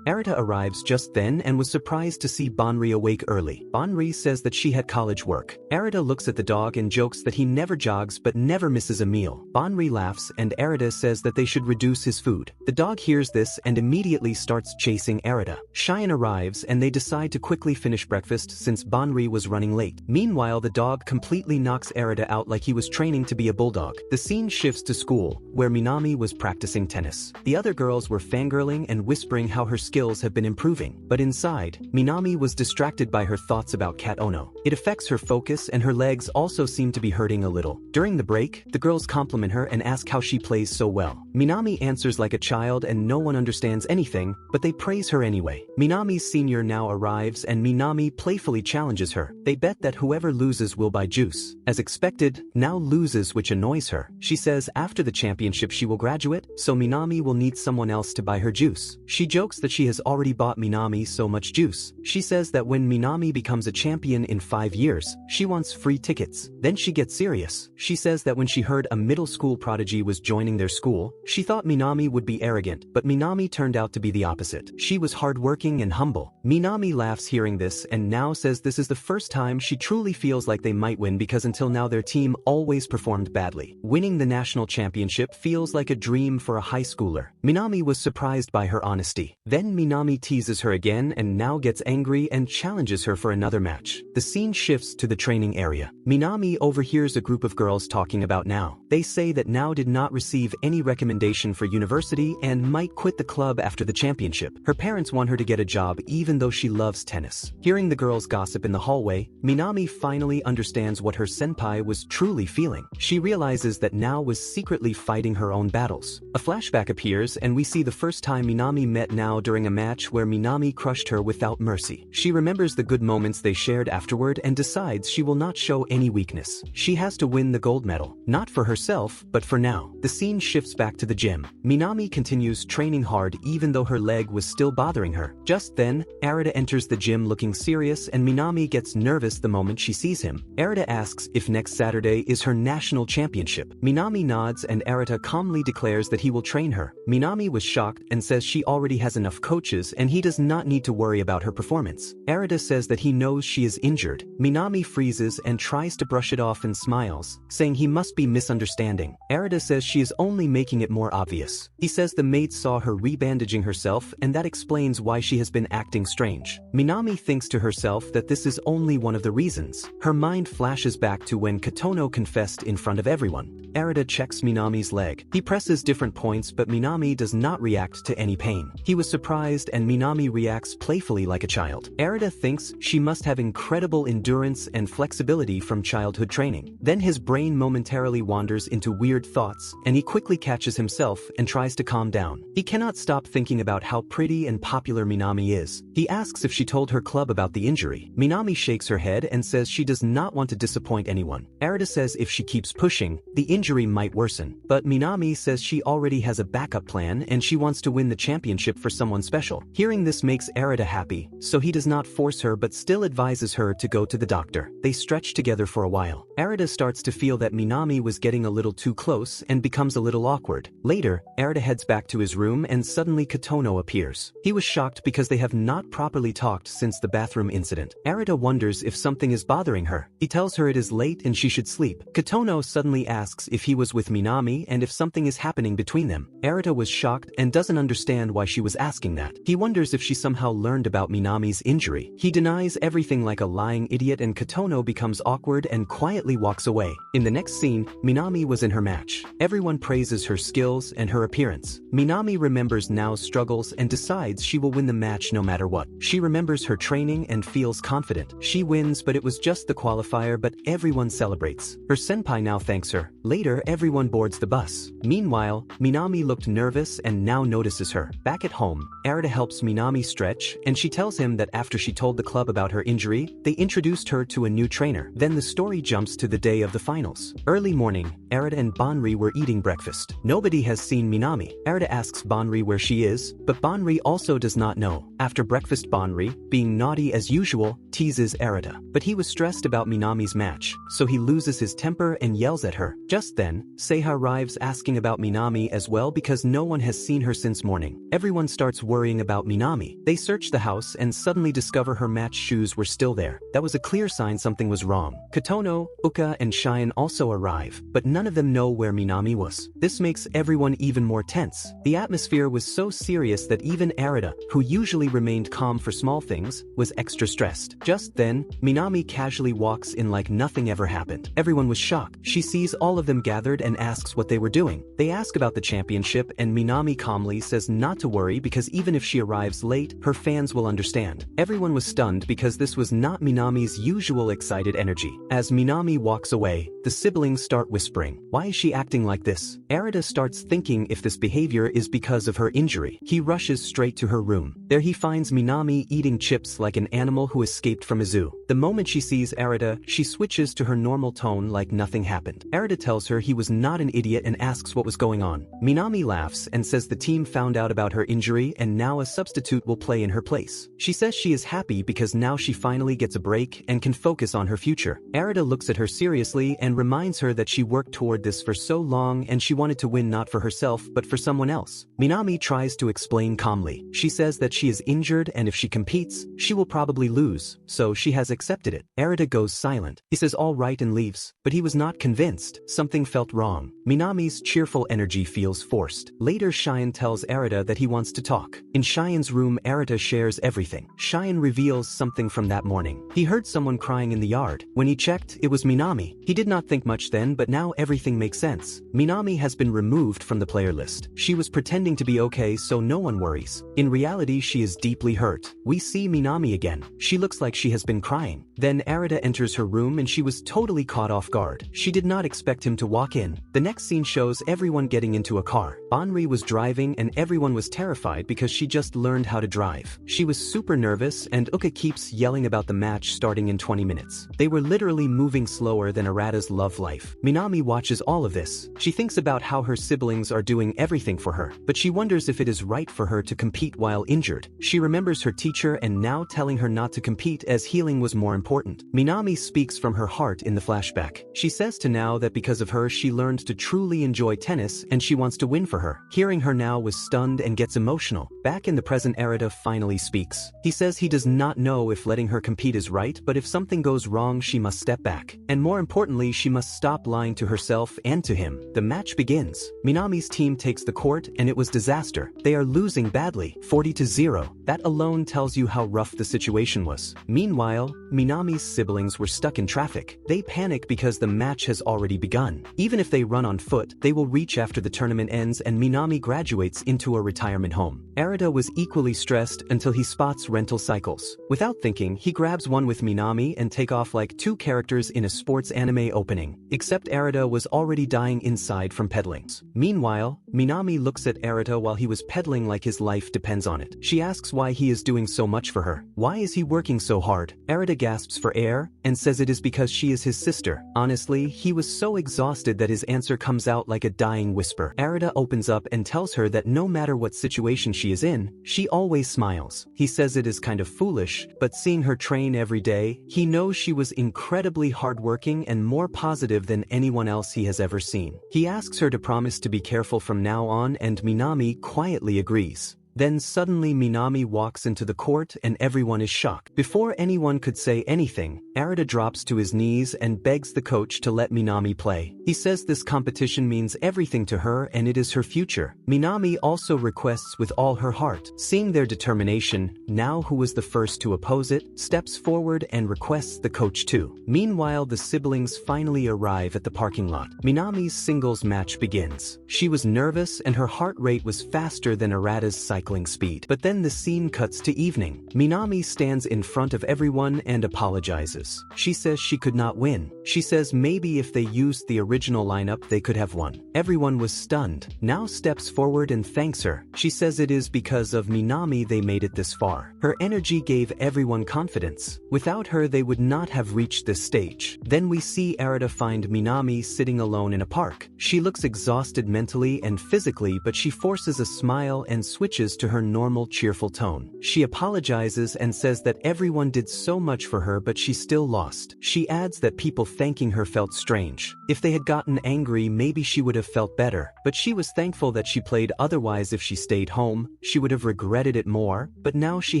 Arata arrives just then and was surprised to see Banri awake early. Banri says that she had college work. Arata looks at the dog and jokes that he never jogs but never misses a meal. Banri laughs and Arata says that they should reduce his food. The dog hears this and immediately starts chasing Arata. Cheyenne arrives and they decide to quickly finish breakfast since Banri was running late. Meanwhile, the dog completely knocks Arata out like he was training to be a bulldog. The scene shifts to school, where Minami was practicing tennis. The other girls were fangirling and whispering how her skills have been improving. But inside, Minami was distracted by her thoughts about Kat Ono. It affects her focus and her legs also seem to be hurting a little. During the break, the girls compliment her and ask how she plays so well. Minami answers like a child and no one understands anything, but they praise her anyway. Minami's senior now arrives and Minami playfully challenges her. They bet that whoever loses will buy juice. As expected, now loses, which annoys her. She says after the championship she will graduate, so Minami will need someone else to buy her juice. She jokes that she has already bought Minami so much juice. She says that when Minami becomes a champion in 5 years, she wants free tickets. Then she gets serious. She says that when she heard a middle school prodigy was joining their school, she thought Minami would be arrogant, but Minami turned out to be the opposite. She was hardworking and humble. Minami laughs hearing this and now says this is the first time she truly feels like they might win because until now their team always performed badly. Winning the national championship feels like a dream for a high schooler. Minami was surprised by her honesty. Then Minami teases her again and now gets angry and challenges her for another match. The scene shifts to the training area. Minami overhears a group of girls talking about Nao. They say that Nao did not receive any recommendation for university and might quit the club after the championship. Her parents want her to get a job even though she loves tennis. Hearing the girls gossip in the hallway, Minami finally understands what her senpai was truly feeling. She realizes that Nao was secretly fighting her own battles. A flashback appears and we see the first time Minami met Nao during a match where Minami crushed her without mercy. She remembers the good moments they shared afterward and decides she will not show any weakness. She has to win the gold medal, not for herself, but for Nao. The scene shifts back to the gym. Minami continues training hard even though her leg was still bothering her. Just then, Arata enters the gym looking serious and Minami gets nervous the moment she sees him. Arata asks if next Saturday is her national championship. Minami nods and Arata calmly declares that he will train her. Minami was shocked and says she already has enough coaches and he does not need to worry about her performance. Arata says that he knows she is injured. Minami freezes and tries to brush it off and smiles, saying he must be misunderstanding. Arata says she is only making it more obvious. He says the maid saw her rebandaging herself and that explains why she has been acting strange. Minami thinks to herself that this is only one of the reasons. Her mind flashes back to when Kotono confessed in front of everyone. Arata checks Minami's leg. He presses different points but Minami does not react to any pain. He was surprised and Minami reacts playfully like a child. Arata thinks she must have incredible endurance and flexibility from childhood training. Then his brain momentarily wanders into weird thoughts and he quickly catches himself and tries to calm down. He cannot stop thinking about how pretty and popular Minami is. He asks if she told her club about the injury. Minami shakes her head and says she does not want to disappoint anyone. Arata says if she keeps pushing, the injury might worsen. But Minami says she already has a backup plan and she wants to win the championship for someone special. Hearing this makes Arata happy, so he does not force her but still advises her to go to the doctor. They stretch together for a while. Arata starts to feel that Minami was getting a little too close and becomes a little awkward. Later, Arata heads back to his room and suddenly Kotono appears. He was shocked because they have not properly talked since the bathroom incident. Arata wonders if something is bothering her. He tells her it is late and she should sleep. Kotono suddenly asks if he was with Minami and if something is happening between them. them. Arata was shocked and doesn't understand why she was asking that. He wonders if she somehow learned about Minami's injury. He denies everything like a lying idiot and Kotono becomes awkward and quietly walks away. In the next scene, Minami was in her match. Everyone praises her skills and her appearance. Minami remembers Nao's struggles and decides she will win the match no matter what. She remembers her training and feels confident. She wins, but it was just the qualifier, but everyone celebrates. Her senpai now thanks her. Later, everyone boards the bus. Meanwhile, Minami looked nervous and now notices her. Back at home, Arata helps Minami stretch, and she tells him that after she told the club about her injury, they introduced her to a new trainer. Then the story jumps to the day of the finals. Early morning, Arata and Banri were eating breakfast. Nobody has seen Minami. Arata asks Banri where she is, but Banri also does not know. After breakfast, Banri, being naughty as usual, teases Arata. But he was stressed about Minami's match, so he loses his temper and yells at her. Just then, Seiha arrives asking about Minami as well because no one has seen her since morning. Everyone starts worrying about Minami. They search the house and suddenly discover her match shoes were still there. That was a clear sign something was wrong. Kotono, Uka, and Cheyenne also arrive, but none of them know where Minami was. This makes everyone even more tense. The atmosphere was so serious that even Arata, who usually remained calm for small things, was extra stressed. Just then, Minami casually walks in like nothing ever happened. Everyone was shocked. She sees all of them gathered and asks what they were doing. They ask about the championship and Minami calmly says not to worry because even if she arrives late, her fans will understand. Everyone was stunned because this was not Minami's usual excited energy. As Minami walks away, the siblings start whispering, "Why is she acting like this?" Arata starts thinking if this behavior is because of her injury. He rushes straight to her room. There he finds Minami eating chips like an animal who escaped from a zoo. The moment she sees Arata, she switches to her normal tone like nothing happened. Arata tells her he was not an idiot and asks what was going on. Minami laughs and says the team found out about her injury and now a substitute will play in her place. She says she is happy because now she finally gets a break and can focus on her future. Arata looks at her seriously and reminds her that she worked toward this for so long and she wanted to win not for herself but for someone else. Minami tries to explain calmly. She says that she is injured and if she competes, she will probably lose, so she has accepted it. Arata goes silent. He says all right and leaves, but he was not convinced. Something felt wrong. Minami's cheerful energy feels forced. Later, Cheyenne tells Arata that he wants to talk. In Cheyenne's room, Arata shares everything. Cheyenne reveals something from that morning. He heard someone crying in the yard. When he checked, it was Minami. He did not think much then, but now everything makes sense. Minami has been removed from the player list. She was pretending to be okay so no one worries. In reality, she is deeply hurt. We see Minami again. She looks like she has been crying. Then Arata enters her room and she was totally caught off guard. She did not expect him to walk in. The next scene shows everyone getting into a car. Banri was driving and everyone was terrified because she just learned how to drive. She was super nervous and Uka keeps yelling about the match starting in 20 minutes. They were literally moving slower than Arata's love life. Minami watches all of this. She thinks about how her siblings are doing everything for her, but she wonders if it is right for her to compete while injured. She remembers her teacher and now telling her not to compete as healing was more important. Minami speaks from her heart in the flashback. She says to Nao that because of her she learned to truly enjoy tennis and she wants to win for her. Hearing her now was stunned and gets emotional. Back in the present, Arata finally speaks. He says he does not know if letting her compete is right, but if something goes wrong she must step back. And more importantly, she must stop lying to herself and to him. The match begins. Minami's team takes the court and it was disaster. They are losing badly, 40-0. That alone tells you how rough the situation was. Meanwhile, Minami's siblings were stuck in traffic. They panic because the match has already begun. Even if they run on foot, they will reach after the tournament ends and Minami graduates into a retirement home. Arata was equally stressed until he spots rental cycles. Without thinking, he grabs one with Minami and take off like two characters in a sports anime opening. Except Arata was already dying inside from pedaling. Meanwhile, Minami looks at Arata while he was pedaling like his life depends on it. She asks why he is doing so much for her. Why is he working so hard? Arata gasps for air and says it is because she is his sister. Honestly, he was so exhausted that his answer comes out like a dying whisper. Arata opens up and tells her that no matter what situation she is in, she always smiles. He says it is kind of foolish, but seeing her train every day, he knows she was incredibly hardworking and more positive than anyone else he has ever seen. He asks her to promise to be careful from now on and Minami quietly agrees. Then suddenly Minami walks into the court and everyone is shocked. Before anyone could say anything, Arata drops to his knees and begs the coach to let Minami play. He says this competition means everything to her and it is her future. Minami also requests with all her heart. Seeing their determination, now who was the first to oppose it, steps forward and requests the coach too. Meanwhile, the siblings finally arrive at the parking lot. Minami's singles match begins. She was nervous and her heart rate was faster than Arata's cycling speed. But then the scene cuts to evening. Minami stands in front of everyone and apologizes. She says she could not win. She says maybe if they used the original lineup they could have won. Everyone was stunned. Now steps forward and thanks her. She says it is because of Minami they made it this far. Her energy gave everyone confidence. Without her they would not have reached this stage. Then we see Arata find Minami sitting alone in a park. She looks exhausted mentally and physically, but she forces a smile and switches to her normal cheerful tone. She apologizes and says that everyone did so much for her but she still lost. She adds that people thanking her felt strange. If they had gotten angry maybe she would have felt better, but she was thankful that she played, otherwise if she stayed home, she would have regretted it more, but now she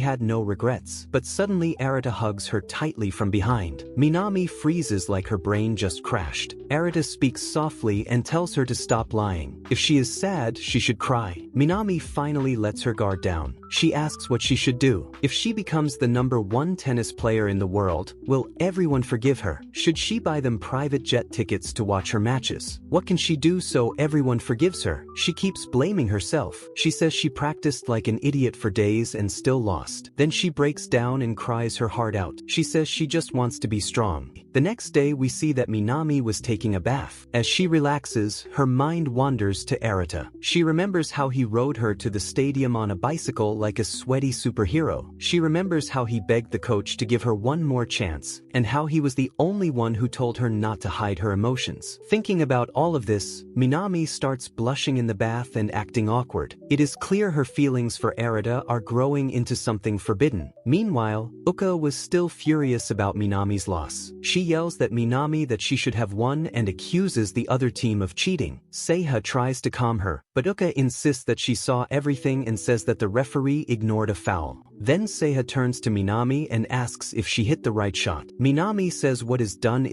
had no regrets. But suddenly Arata hugs her tightly from behind. Minami freezes like her brain just crashed. Arata speaks softly and tells her to stop lying. If she is sad, she should cry. Minami finally lets her guard down. She asks what she should do. If she becomes the #1 tennis player in the world, will everyone forgive her? Should she buy them private jet tickets to watch her matches? What can she do so everyone forgives her? She keeps blaming herself. She says she practiced like an idiot for days and still lost. Then she breaks down and cries her heart out. She says she just wants to be strong. The next day we see that Minami was taking a bath. As she relaxes, her mind wanders to Arata. She remembers how he rode her to the stadium on a bicycle like a sweaty superhero. She remembers how he begged the coach to give her one more chance, and how he was the only one who told her not to hide her emotions. Thinking about all of this, Minami starts blushing in the bath and acting awkward. It is clear her feelings for Arata are growing into something forbidden. Meanwhile, Uka was still furious about Minami's loss. She yells at Minami that she should have won and accuses the other team of cheating. Seiha tries to calm her, but Uka insists that she saw everything and says that the referee ignored a foul. Then Seiha turns to Minami and asks if she hit the right shot. Minami says what is done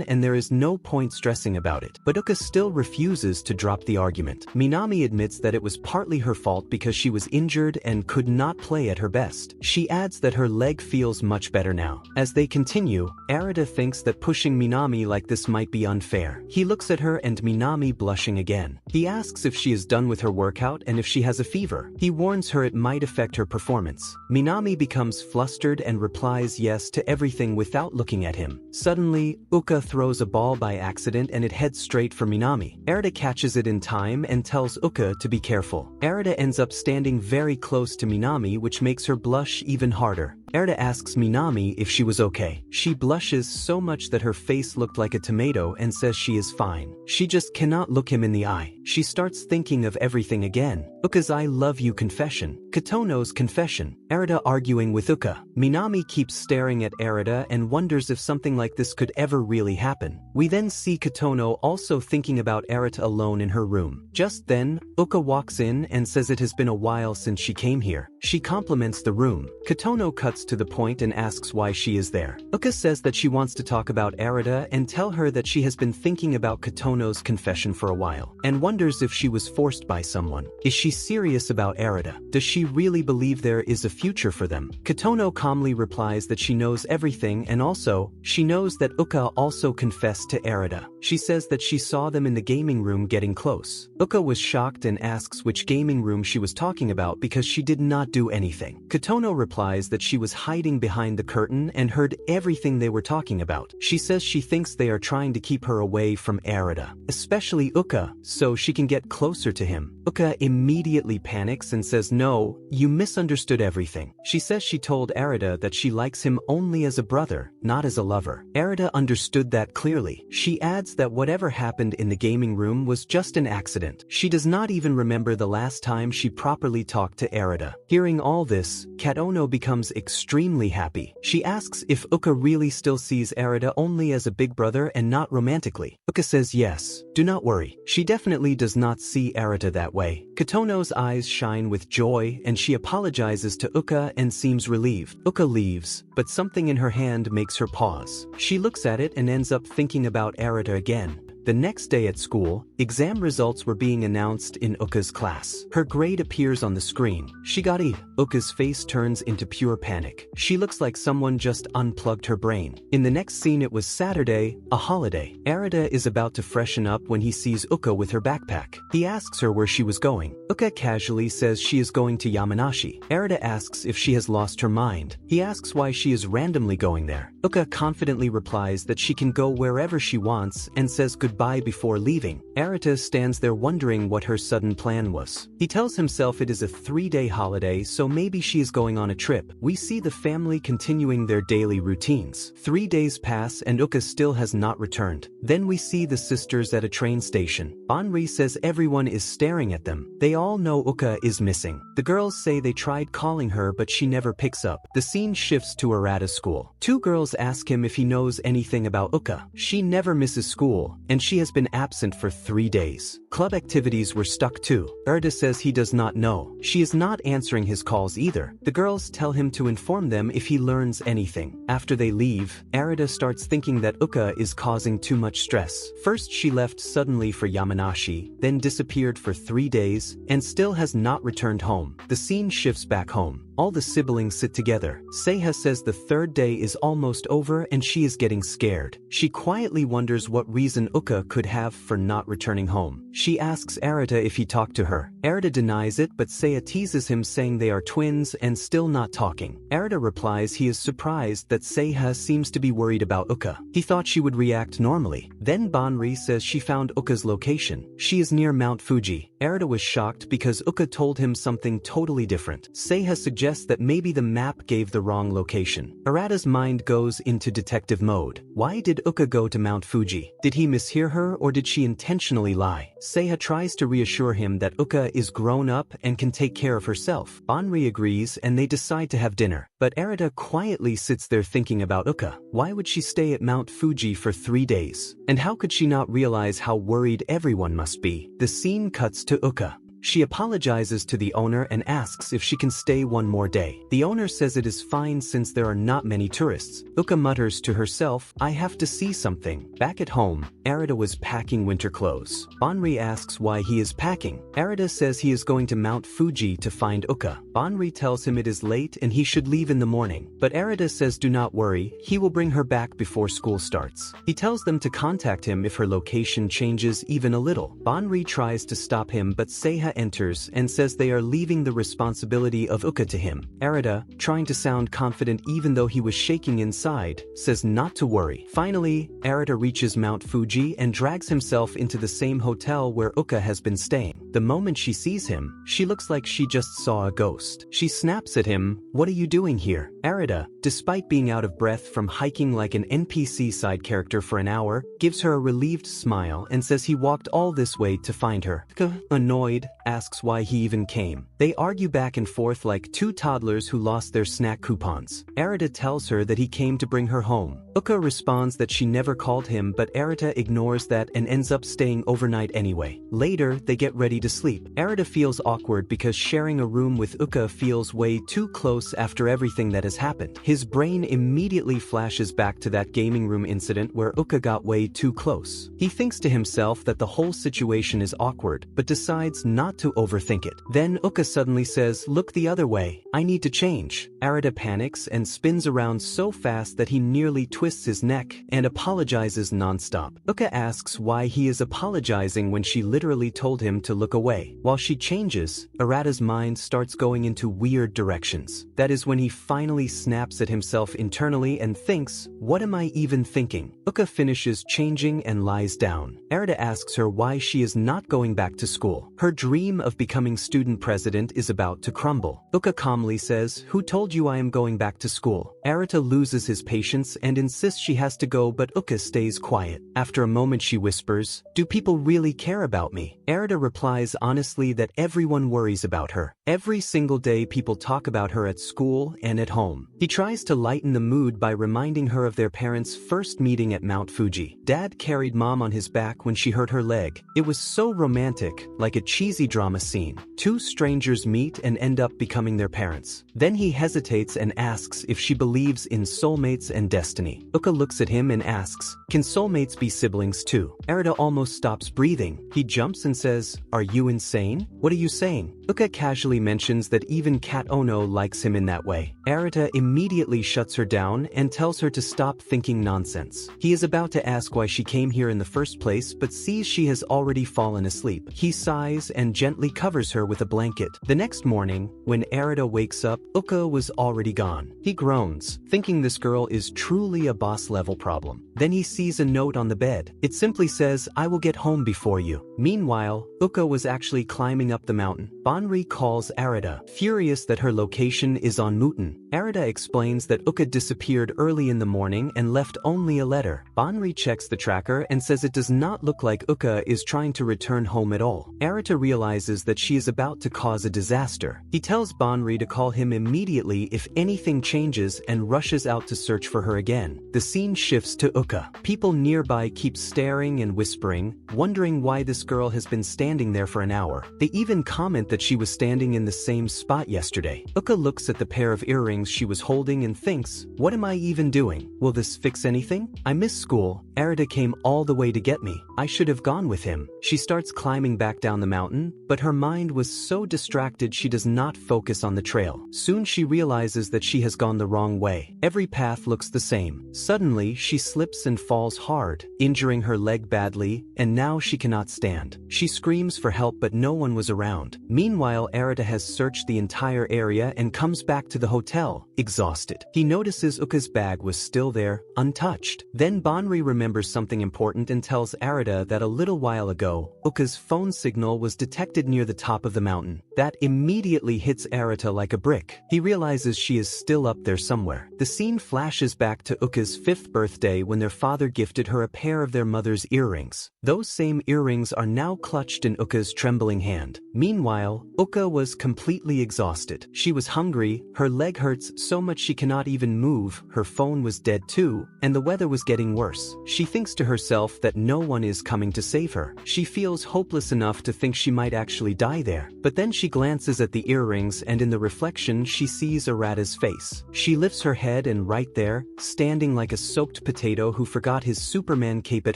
and there is no point stressing about it. But Uka still refuses to drop the argument. Minami admits that it was partly her fault because she was injured and could not play at her best. She adds that her leg feels much better now. As they continue, Arata thinks that pushing Minami like this might be unfair. He looks at her and Minami blushing again. He asks if she is done with her workout and if she has a fever. He warns her it might affect her performance. Minami becomes flustered and replies yes to everything without looking at him. Suddenly, Uka throws a ball by accident and it heads straight for Minami. Arata catches it in time and tells Uka to be careful. Arata ends up standing very close to Minami, which makes her blush even harder. Arata asks Minami if she was okay. She blushes so much that her face looked like a tomato and says she is fine. She just cannot look him in the eye. She starts thinking of everything again. Uka's "I love you" confession. Katono's confession. Arata arguing with Uka. Minami keeps staring at Arata and wonders if something like this could ever really happen. We then see Katono also thinking about Arata alone in her room. Just then, Uka walks in and says it has been a while since she came here. She compliments the room. Katono cuts to the point and asks why she is there. Uka says that she wants to talk about Arata and tell her that she has been thinking about Katono's confession for a while, and wonders if she was forced by someone. Is she serious about Arata? Does she really believe there is a future for them? Katono calmly replies that she knows everything, and also, she knows that Uka also confessed to Arata. She says that she saw them in the gaming room getting close. Uka was shocked and asks which gaming room she was talking about because she did not do anything. Katono replies that she was hiding behind the curtain and heard everything they were talking about. She says she thinks they are trying to keep her away from Arata, especially Uka, so she can get closer to him. Uka immediately panics and says, "No, you misunderstood everything." She says she told Arata that she likes him only as a brother, not as a lover. Arata understood that clearly. She adds that whatever happened in the gaming room was just an accident. She does not even remember the last time she properly talked to Arata. Hearing all this, Katono becomes extremely happy. She asks if Uka really still sees Arata only as a big brother and not romantically. Uka says yes, do not worry. She definitely does not see Arata that way. way. Kotono's eyes shine with joy and she apologizes to Uka and seems relieved. Uka leaves, but something in her hand makes her pause. She looks at it and ends up thinking about Arata again. The next day at school, exam results were being announced in Uka's class. Her grade appears on the screen. She got E. Uka's face turns into pure panic. She looks like someone just unplugged her brain. In the next scene it was Saturday, a holiday. Arata is about to freshen up when he sees Uka with her backpack. He asks her where she was going. Uka casually says she is going to Yamanashi. Arata asks if she has lost her mind. He asks why she is randomly going there. Uka confidently replies that she can go wherever she wants and says goodbye before leaving. Arata stands there wondering what her sudden plan was. He tells himself it is a 3-day holiday, so maybe she is going on a trip. We see the family continuing their daily routines. 3 days pass and Uka still has not returned. Then we see the sisters at a train station. Banri says everyone is staring at them. They all know Uka is missing. The girls say they tried calling her but she never picks up. The scene shifts to Arata's school. 2 girls ask him if he knows anything about Uka. She never misses school, and she has been absent for 3 days. Club activities were stuck too. Arata says he does not know. She is not answering his calls either. The girls tell him to inform them if he learns anything. After they leave, Arata starts thinking that Uka is causing too much stress. First she left suddenly for Yamanashi, then disappeared for 3 days, and still has not returned home. The scene shifts back home. All the siblings sit together. Seiha says the 3rd day is almost over and she is getting scared. She quietly wonders what reason Uka could have for not returning home. She asks Arata if he talked to her. Arata denies it but Seiha teases him saying they are twins and still not talking. Arata replies he is surprised that Seiha seems to be worried about Uka. He thought she would react normally. Then Banri says she found Uka's location. She is near Mount Fuji. Arata was shocked because Uka told him something totally different. Seiha suggests that maybe the map gave the wrong location. Arata's mind goes into detective mode. Why did Uka go to Mount Fuji? Did he mishear her or did she intentionally lie? Seiha tries to reassure him that Uka is grown up and can take care of herself. Banri agrees and they decide to have dinner. But Arata quietly sits there thinking about Uka. Why would she stay at Mount Fuji for 3 days? And how could she not realize how worried everyone must be? The scene cuts to Uka. She apologizes to the owner and asks if she can stay 1 more day. The owner says it is fine since there are not many tourists. Uka mutters to herself, I have to see something. Back at home, Arata was packing winter clothes. Banri asks why he is packing. Arata says he is going to Mount Fuji to find Uka. Banri tells him it is late and he should leave in the morning. But Arata says do not worry, he will bring her back before school starts. He tells them to contact him if her location changes even a little. Banri tries to stop him but Seiha enters and says they are leaving the responsibility of Uka to him. Arata, trying to sound confident even though he was shaking inside, says not to worry. Finally, Arata reaches Mount Fuji and drags himself into the same hotel where Uka has been staying. The moment she sees him, she looks like she just saw a ghost. She snaps at him, what are you doing here? Arata, despite being out of breath from hiking like an NPC side character for an hour, gives her a relieved smile and says he walked all this way to find her. Uka, annoyed, asks why he even came. They argue back and forth like 2 toddlers who lost their snack coupons. Arata tells her that he came to bring her home. Uka responds that she never called him but Arata ignores that and ends up staying overnight anyway. Later, they get ready to sleep. Arata feels awkward because sharing a room with Uka feels way too close after everything that has happened. His brain immediately flashes back to that gaming room incident where Uka got way too close. He thinks to himself that the whole situation is awkward, but decides not to overthink it. Then Uka suddenly says, look the other way, I need to change. Arata panics and spins around so fast that he nearly twists his neck and apologizes non-stop. Uka asks why he is apologizing when she literally told him to look away. While she changes, Arata's mind starts going into weird directions. That is when he finally snaps at himself internally and thinks, what am I even thinking? Uka finishes changing and lies down. Arata asks her why she is not going back to school. Her dream of becoming student president is about to crumble. Uka calmly says, who told you I am going back to school? Arata loses his patience and insists she has to go but Uka stays quiet. After a moment she whispers, do people really care about me? Arata replies honestly that everyone worries about her. Every single day people talk about her at school and at home. He tries to lighten the mood by reminding her of their parents' first meeting at Mount Fuji. Dad carried mom on his back when she hurt her leg. It was so romantic, like a cheesy drama scene. Two strangers meet and end up becoming their parents. Then he hesitates and asks if she believes in soulmates and destiny. Uka looks at him and asks, "Can soulmates be siblings too?" Arata almost stops breathing. He jumps and says, "Are you insane? What are you saying?" Uka casually mentions that even Kat Ono likes him in that way. Arata immediately shuts her down and tells her to stop thinking nonsense. He is about to ask why she came here in the first place but sees she has already fallen asleep. He sighs and gently covers her with a blanket. The next morning, when Arata wakes up, Uka was already gone. He groans, thinking this girl is truly a boss-level problem. Then he sees a note on the bed. It simply says, "I will get home before you." Meanwhile, Uka was actually climbing up the mountain. Banri calls Arata, furious that her location is on Muten. Arata explains that Uka disappeared early in the morning and left only a letter. Banri checks the tracker and says it does not look like Uka is trying to return home at all. Arata realizes that she is about to cause a disaster. He tells Banri to call him immediately if anything changes and rushes out to search for her again. The scene shifts to Uka. People nearby keep staring and whispering, wondering why this girl has been standing there for an hour. They even comment that she was standing in the same spot yesterday. Uka looks at the pair of earrings she was holding and thinks, "What am I even doing? Will this fix anything? I miss school. Arata came all the way to get me. I should have gone with him." She starts climbing back down the mountain, but her mind was so distracted she does not focus on the trail. Soon she realizes that she has gone the wrong way. Every path looks the same. Suddenly, she slips and falls hard, injuring her leg badly, and now she cannot stand. She screams for help but no one was around. Meanwhile, Arata has searched the entire area and comes back to the hotel, exhausted. He notices Uka's bag was still there, untouched. Then Banri remembers something important and tells Arata that a little while ago, Uka's phone signal was detected near the top of the mountain. That immediately hits Arata like a brick. He realizes she is still up there somewhere. The scene flashes back to Uka's 5th birthday when their father gifted her a pair of their mother's earrings. Those same earrings are now clutched in Uka's trembling hand. Meanwhile, Uka was completely exhausted. She was hungry, her leg hurts so much she cannot even move, her phone was dead too, and the weather was getting worse. She thinks to herself that no one is coming to save her. She feels hopeless enough to think she might actually die there. But then she glances at the earrings and in the reflection she sees Arata's face. She lifts her head and right there, standing like a soaked potato who forgot his Superman cape at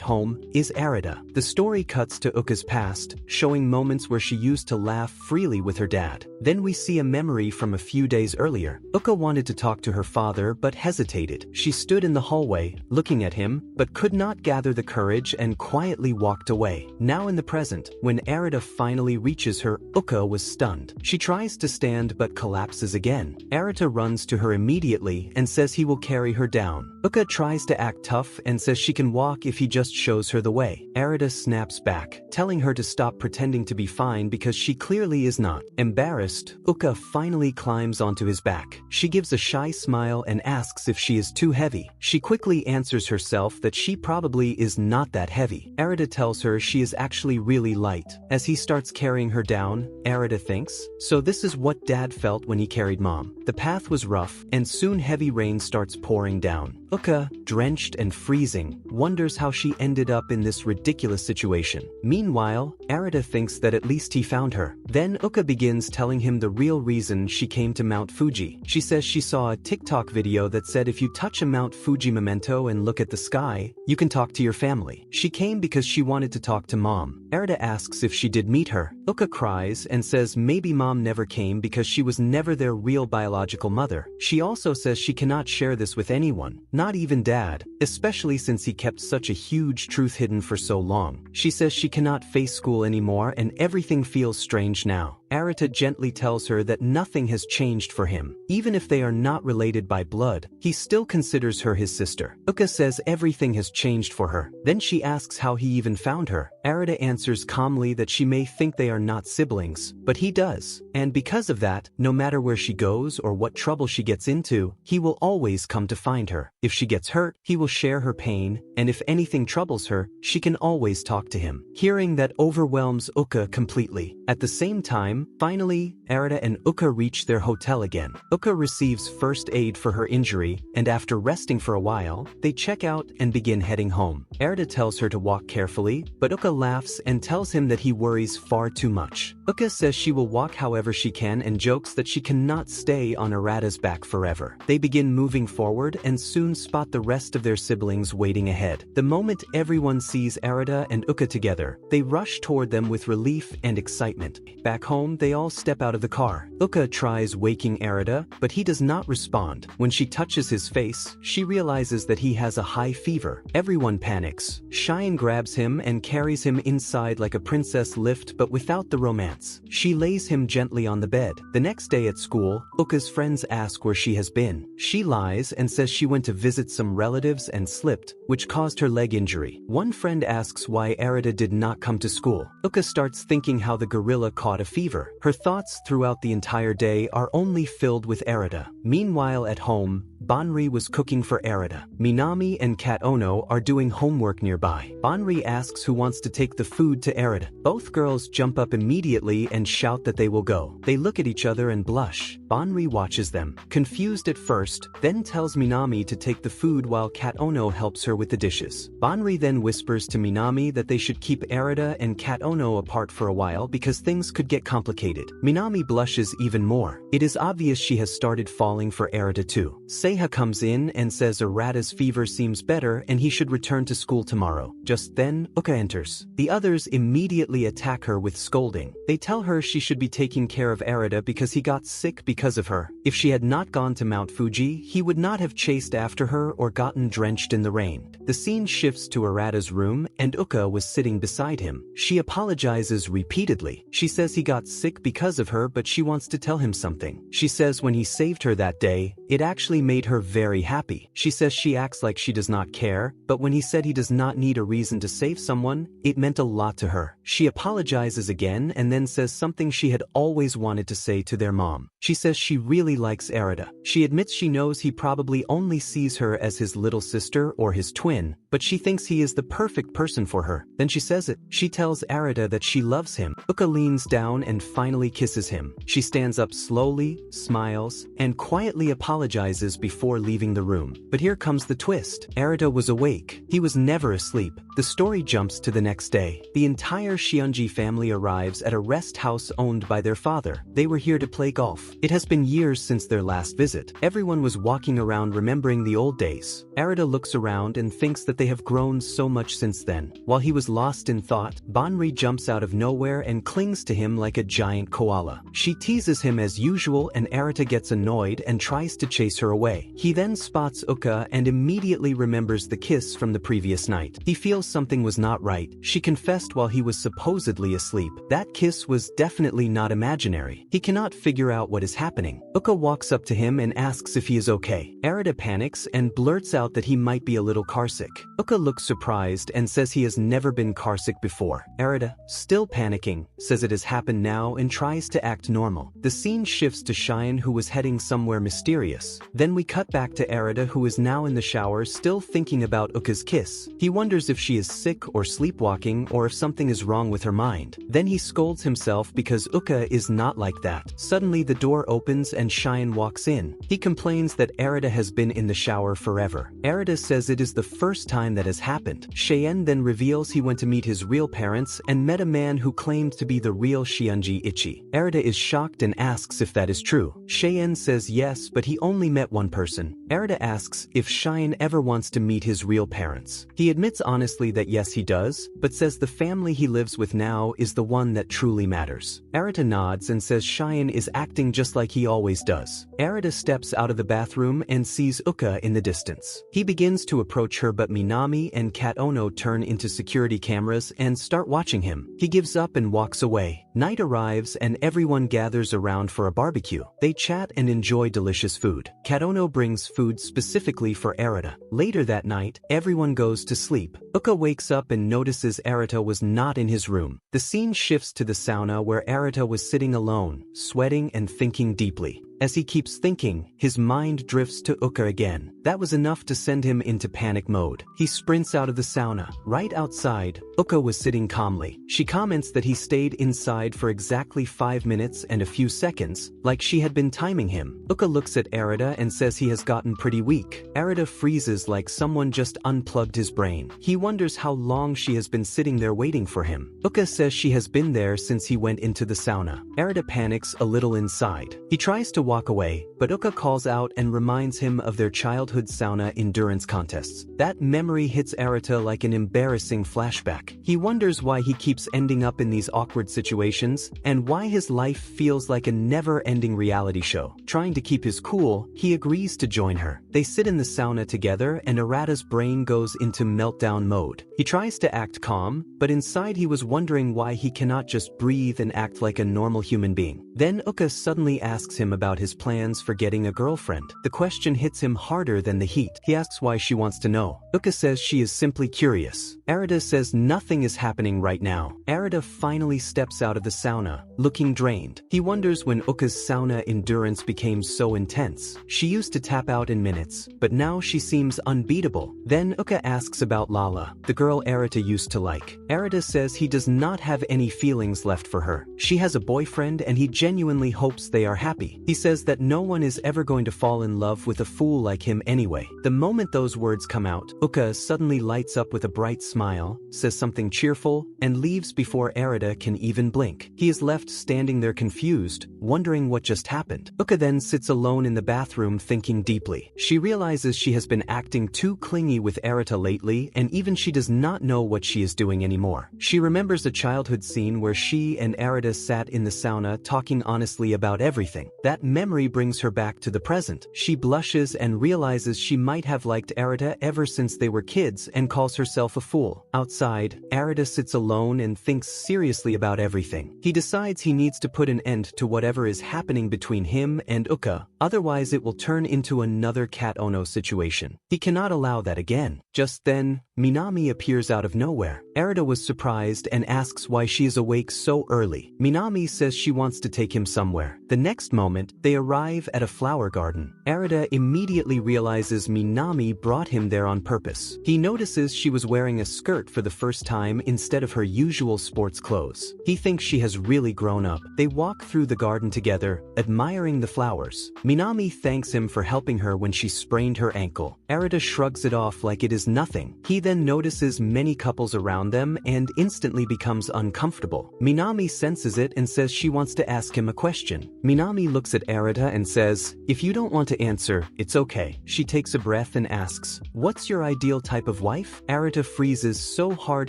home, is Arata. The story cuts to Uka's past, showing moments where she used to laugh freely with her dad. Then we see a memory from a few days earlier. Uka wanted to talk to her father but hesitated. She stood in the hallway, looking at him, but could not gather the courage and quietly walked away. Now in the present, when Arata finally reaches her, Uka was stunned. She tries to stand but collapses again. Arata runs to her immediately and says he will carry her down. Uka tries to act tough and says she can walk if he just shows her the way. Arata snaps back, telling her to stop pretending to be fine because she clearly is not. Embarrassed, Uka finally climbs onto his back. She gives a shy smile and asks if she is too heavy. She quickly answers herself that she probably is not that heavy. Arata tells her she is actually really light. As he starts carrying her down, Arata thinks, so this is what dad felt when he carried mom. The path was rough, and soon heavy rain starts pouring down. Uka, drenched and freezing, wonders how she ended up in this ridiculous situation. Meanwhile, Arata thinks that at least he found her. Then Uka begins telling him the real reason she came to Mount Fuji. She says she saw a TikTok video that said if you touch a Mount Fuji memento and look at the sky, you can talk to your family. She came because she wanted to talk to mom. Arata asks if she did meet her. Uka cries and says maybe mom never came because she was never their real biological mother. She also says she cannot share this with anyone, not even dad, especially since he kept such a huge truth hidden for so long. She says she cannot face school anymore and everything feels strange now. Arata gently tells her that nothing has changed for him. Even if they are not related by blood, he still considers her his sister. Uka says everything has changed for her. Then she asks how he even found her. Arata answers calmly that she may think they are not siblings, but he does. And because of that, no matter where she goes or what trouble she gets into, he will always come to find her. If she gets hurt, he will share her pain, and if anything troubles her, she can always talk to him. Hearing that overwhelms Uka completely. At the same time, him. Finally, Arata and Uka reach their hotel again. Uka receives first aid for her injury, and after resting for a while, they check out and begin heading home. Arata tells her to walk carefully, but Uka laughs and tells him that he worries far too much. Uka says she will walk however she can and jokes that she cannot stay on Arata's back forever. They begin moving forward and soon spot the rest of their siblings waiting ahead. The moment everyone sees Arata and Uka together, they rush toward them with relief and excitement. Back home, they all step out of the car. Uka tries waking Arata, but he does not respond. When she touches his face, she realizes that he has a high fever. Everyone panics. Cheyenne grabs him and carries him inside like a princess lift but without the romance. She lays him gently on the bed. The next day at school, Uka's friends ask where she has been. She lies and says she went to visit some relatives and slipped, which caused her leg injury. One friend asks why Arata did not come to school. Uka starts thinking how the gorilla caught a fever. Her thoughts throughout the entire day are only filled with Arata. Meanwhile at home, Banri was cooking for Arata. Minami and Kat Ono are doing homework nearby. Banri asks who wants to take the food to Arata. Both girls jump up immediately and shout that they will go. They look at each other and blush. Banri watches them, confused at first, then tells Minami to take the food while Kat Ono helps her with the dishes. Banri then whispers to Minami that they should keep Arata and Kat Ono apart for a while because things could get complicated. Minami blushes even more. It is obvious she has started falling for Arata too. Seiha comes in and says Arata's fever seems better and he should return to school tomorrow. Just then, Uka enters. The others immediately attack her with scolding. They tell her she should be taking care of Arata because he got sick because of her. If she had not gone to Mount Fuji, he would not have chased after her or gotten drenched in the rain. The scene shifts to Arata's room and Uka was sitting beside him. She apologizes repeatedly. She says he got sick because of her, but she wants to tell him something. She says when he saved her that day, it actually made her very happy. She says she acts like she does not care, but when he said he does not need a reason to save someone, it meant a lot to her. She apologizes again and then says something she had always wanted to say to their mom. She says she really likes Arata. She admits she knows he probably only sees her as his little sister or his twin, but she thinks he is the perfect person for her. Then she says it. She tells Arata that she loves him. Uka leans down and finally kisses him. She stands up slowly, smiles, and quietly apologizes before leaving the room. But here comes the twist. Arata was awake. He was never asleep. The story jumps to the next day. The entire Shiunji family arrives at a rest house owned by their father. They were here to play golf. It has been years since their last visit. Everyone was walking around remembering the old days. Arata looks around and thinks that they have grown so much since then. While he was lost in thought, Banri jumps out of nowhere and clings to him like a giant koala. She teases him as usual and Arata gets annoyed and tries to chase her away. He then spots Uka and immediately remembers the kiss from the previous night. He feels something was not right. She confessed while he was supposedly asleep. That kiss was definitely not imaginary. He cannot figure out what is happening. Uka walks up to him and asks if he is okay. Arata panics and blurts out that he might be a little carsick. Uka looks surprised and says he has never been carsick before. Arata, still panicking, says it has happened now and tries to act normal. The scene shifts to Cheyenne, who was heading somewhere mysterious. Then we cut back to Arata, who is now in the shower still thinking about Uka's kiss. He wonders if she is sick or sleepwalking or if something is wrong with her mind. Then he scolds himself because Uka is not like that. Suddenly the door opens and Cheyenne walks in. He complains that Arata has been in the shower forever. Arata says it is the first time that has happened. Cheyenne then reveals he went to meet his real parents and met a man who claimed to be the real Shiunji Ichi. Arata is shocked and asks if that is true. Cheyenne says yes, but he only met one person. Arata asks if Cheyenne ever wants to meet his real parents. He admits honestly that yes he does, but says the family he lives with now is the one that truly matters. Arata nods and says Cheyenne is acting just like he always does. Arata steps out of the bathroom and sees Uka in the distance. He begins to approach her, but Minami and Kat Ono turn into security cameras and start watching him. He gives up and walks away. Night arrives and everyone gathers around for a barbecue. They chat and enjoy delicious food. Kat Ono brings food specifically for Arata. Later that night, everyone goes to sleep. Uka wakes up and notices Arata was not in his room. The scene shifts to the sauna where Arata was sitting alone, sweating and thinking deeply. As he keeps thinking, his mind drifts to Uka again. That was enough to send him into panic mode. He sprints out of the sauna. Right outside, Uka was sitting calmly. She comments that he stayed inside for exactly 5 minutes and a few seconds, like she had been timing him. Uka looks at Arata and says he has gotten pretty weak. Arata freezes like someone just unplugged his brain. He wonders how long she has been sitting there waiting for him. Uka says she has been there since he went into the sauna. Arata panics a little inside. He tries to walk away, but Uka calls out and reminds him of their childhood sauna endurance contests. That memory hits Arata like an embarrassing flashback. He wonders why he keeps ending up in these awkward situations, and why his life feels like a never-ending reality show. Trying to keep his cool, he agrees to join her. They sit in the sauna together, and Arata's brain goes into meltdown mode. He tries to act calm, but inside he was wondering why he cannot just breathe and act like a normal human being. Then Uka suddenly asks him about his plans for getting a girlfriend. The question hits him harder than the heat. He asks why she wants to know. Uka says she is simply curious. Arata says nothing is happening right now. Arata finally steps out of the sauna, looking drained. He wonders when Uka's sauna endurance became so intense. She used to tap out in minutes, but now she seems unbeatable. Then Uka asks about Lala, the girl Arata used to like. Arata says he does not have any feelings left for her. She has a boyfriend and he genuinely hopes they are happy. He says that no one is ever going to fall in love with a fool like him anyway. The moment those words come out, Uka suddenly lights up with a bright smile, says something cheerful, and leaves before Arata can even blink. He is left standing there confused, wondering what just happened. Uka then sits alone in the bathroom thinking deeply. She realizes she has been acting too clingy with Arata lately, and even she does not know what she is doing anymore. She remembers a childhood scene where she and Arata sat in the sauna talking honestly about everything. That memory brings her back to the present. She blushes and realizes she might have liked Arata ever since they were kids and calls herself a fool. Outside, Arata sits alone and thinks seriously about everything. He decides he needs to put an end to whatever is happening between him and Uka, otherwise it will turn into another Cat Ono situation. He cannot allow that again. Just then, Minami appears out of nowhere. Arata was surprised and asks why she is awake so early. Minami says she wants to take him somewhere. The next moment, they arrive at a flower garden. Arata immediately realizes Minami brought him there on purpose. He notices she was wearing a skirt for the first time instead of her usual sports clothes. He thinks she has really grown up. They walk through the garden together, admiring the flowers. Minami thanks him for helping her when she sprained her ankle. Arata shrugs it off like it is nothing. He then notices many couples around them and instantly becomes uncomfortable. Minami senses it and says she wants to ask him a question. Minami looks at Arata and says, "If you don't want to answer, it's okay." She takes a breath and asks, "What's your ideal type of wife?" Arata freezes so hard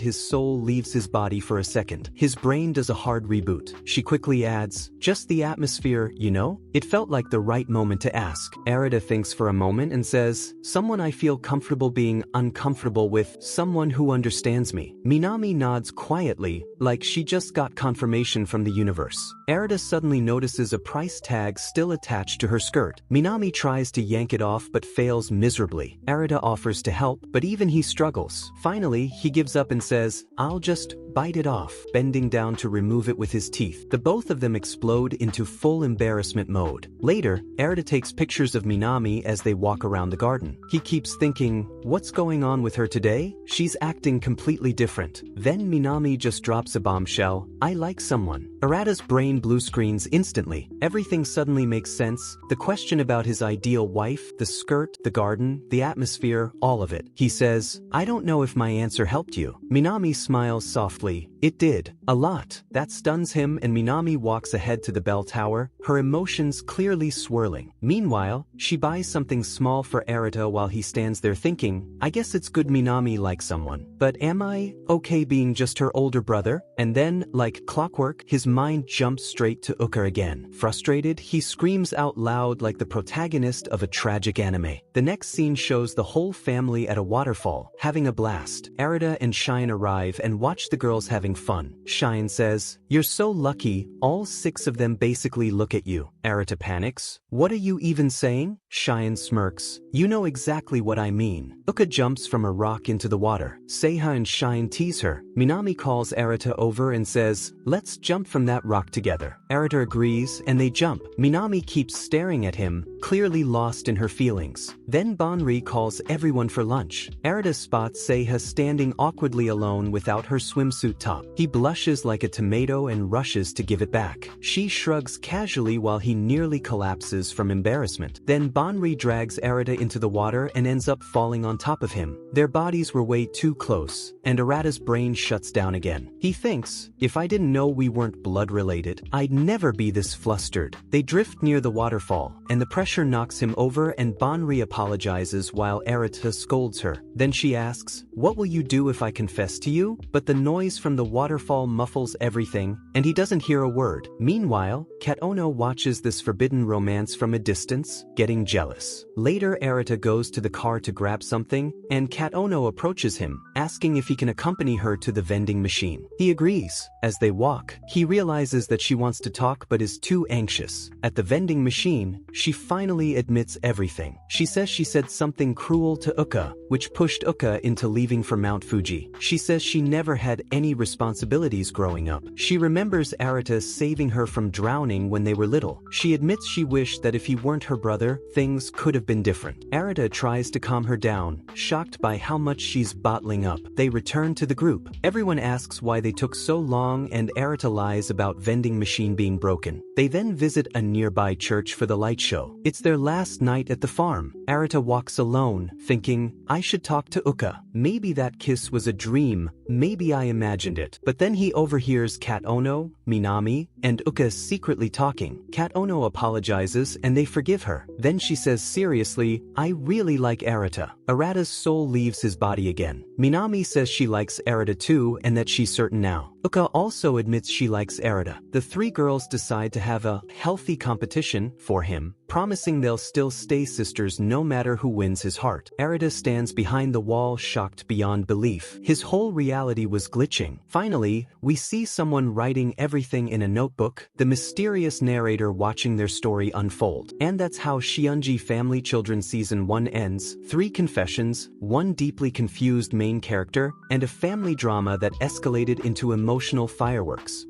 his soul leaves his body for a second. His brain does a hard reboot. She quickly adds, "Just the atmosphere, you know?" It felt like the right moment to ask. Arata thinks for a moment and says, "Someone I feel comfortable being uncomfortable with, someone who understands me." Minami nods quietly, like she just got confirmation from the universe. Arata suddenly notices a price tag still attached to her skirt. Minami tries to yank it off but fails miserably. Arata offers to help, but even he struggles. Finally, he gives up and says, "I'll just bite it off," bending down to remove it with his teeth. The both of them explode into full embarrassment mode. Later, Arata takes pictures of Minami as they walk around the garden. He keeps thinking, what's going on with her today? She's acting completely different. Then Minami just drops a bombshell, "I like someone." Arata's brain blue screens instantly. Everything suddenly makes sense. The question about his ideal wife, the skirt, the garden, the atmosphere, all of it. He says, "I don't know if my answer helped you." Minami smiles softly. "It did. A lot." That stuns him and Minami walks ahead to the bell tower, her emotions clearly swirling. Meanwhile, she buys something small for Arata while he stands there thinking, "I guess it's good Minami likes someone. But am I okay being just her older brother?" And then, like clockwork, his mind jumps straight to Uka again. Frustrated, he screams out loud like the protagonist of a tragic anime. The next scene shows the whole family at a waterfall, having a blast. Arata and Shine arrive and watch the girls having fun. Shine says, "You're so lucky, all 6 of them basically look at you." Arata panics. "What are you even saying?" Shion smirks. You know exactly what I mean. Uka jumps from a rock into the water. Seiha and Shion tease her. Minami calls Arata over and says, let's jump from that rock together. Arata agrees and they jump. Minami keeps staring at him, clearly lost in her feelings. Then Banri calls everyone for lunch. Arata spots Seiha standing awkwardly alone without her swimsuit top. He blushes like a tomato and rushes to give it back. She shrugs casually while he nearly collapses from embarrassment. Then Banri drags Arata into the water and ends up falling on top of him. Their bodies were way too close, and Arata's brain shuts down again. He thinks, if I didn't know we weren't blood-related, I'd never be this flustered. They drift near the waterfall, and the pressure knocks him over and Banri apologizes while Arata scolds her. Then she asks, what will you do if I confess to you? But the noise from the waterfall muffles everything, and he doesn't hear a word. Meanwhile, Kat Ono watches this forbidden romance from a distance, getting jealous. Later, Arata goes to the car to grab something, and Kat Ono approaches him, asking if he can accompany her to the vending machine. He agrees. As they walk, he realizes that she wants to talk but is too anxious. At the vending machine, she finally admits everything. She says she said something cruel to Uka, which pushed Uka into leaving for Mount Fuji. She says she never had any responsibilities growing up. She remembers Arata saving her from drowning when they were little. She admits she wished that if he weren't her brother, things could have been different. Arata tries to calm her down, shocked by how much she's bottling up. They return to the group. Everyone asks why they took so long and Arata lies about vending machine being broken. They then visit a nearby church for the light show. It's their last night at the farm. Arata walks alone, thinking, I should talk to Uka. Maybe that kiss was a dream, maybe I imagined it. But then he overhears Kat Ono, Minami, and Uka secretly talking. Kat Ono apologizes and they forgive her. Then she says seriously, I really like Arata. Arata's soul leaves his body again. Minami says she likes Arata too and that she's certain now. Uka also admits she likes Arata. The three girls decide to have a healthy competition for him, promising they'll still stay sisters no matter who wins his heart. Arata stands behind the wall shocked beyond belief. His whole reality was glitching. Finally, we see someone writing everything in a notebook, the mysterious narrator watching their story unfold. And that's how Shiunji Family Children Season 1 ends. 3 confessions, 1 deeply confused main character, and a family drama that escalated into emotional fireworks.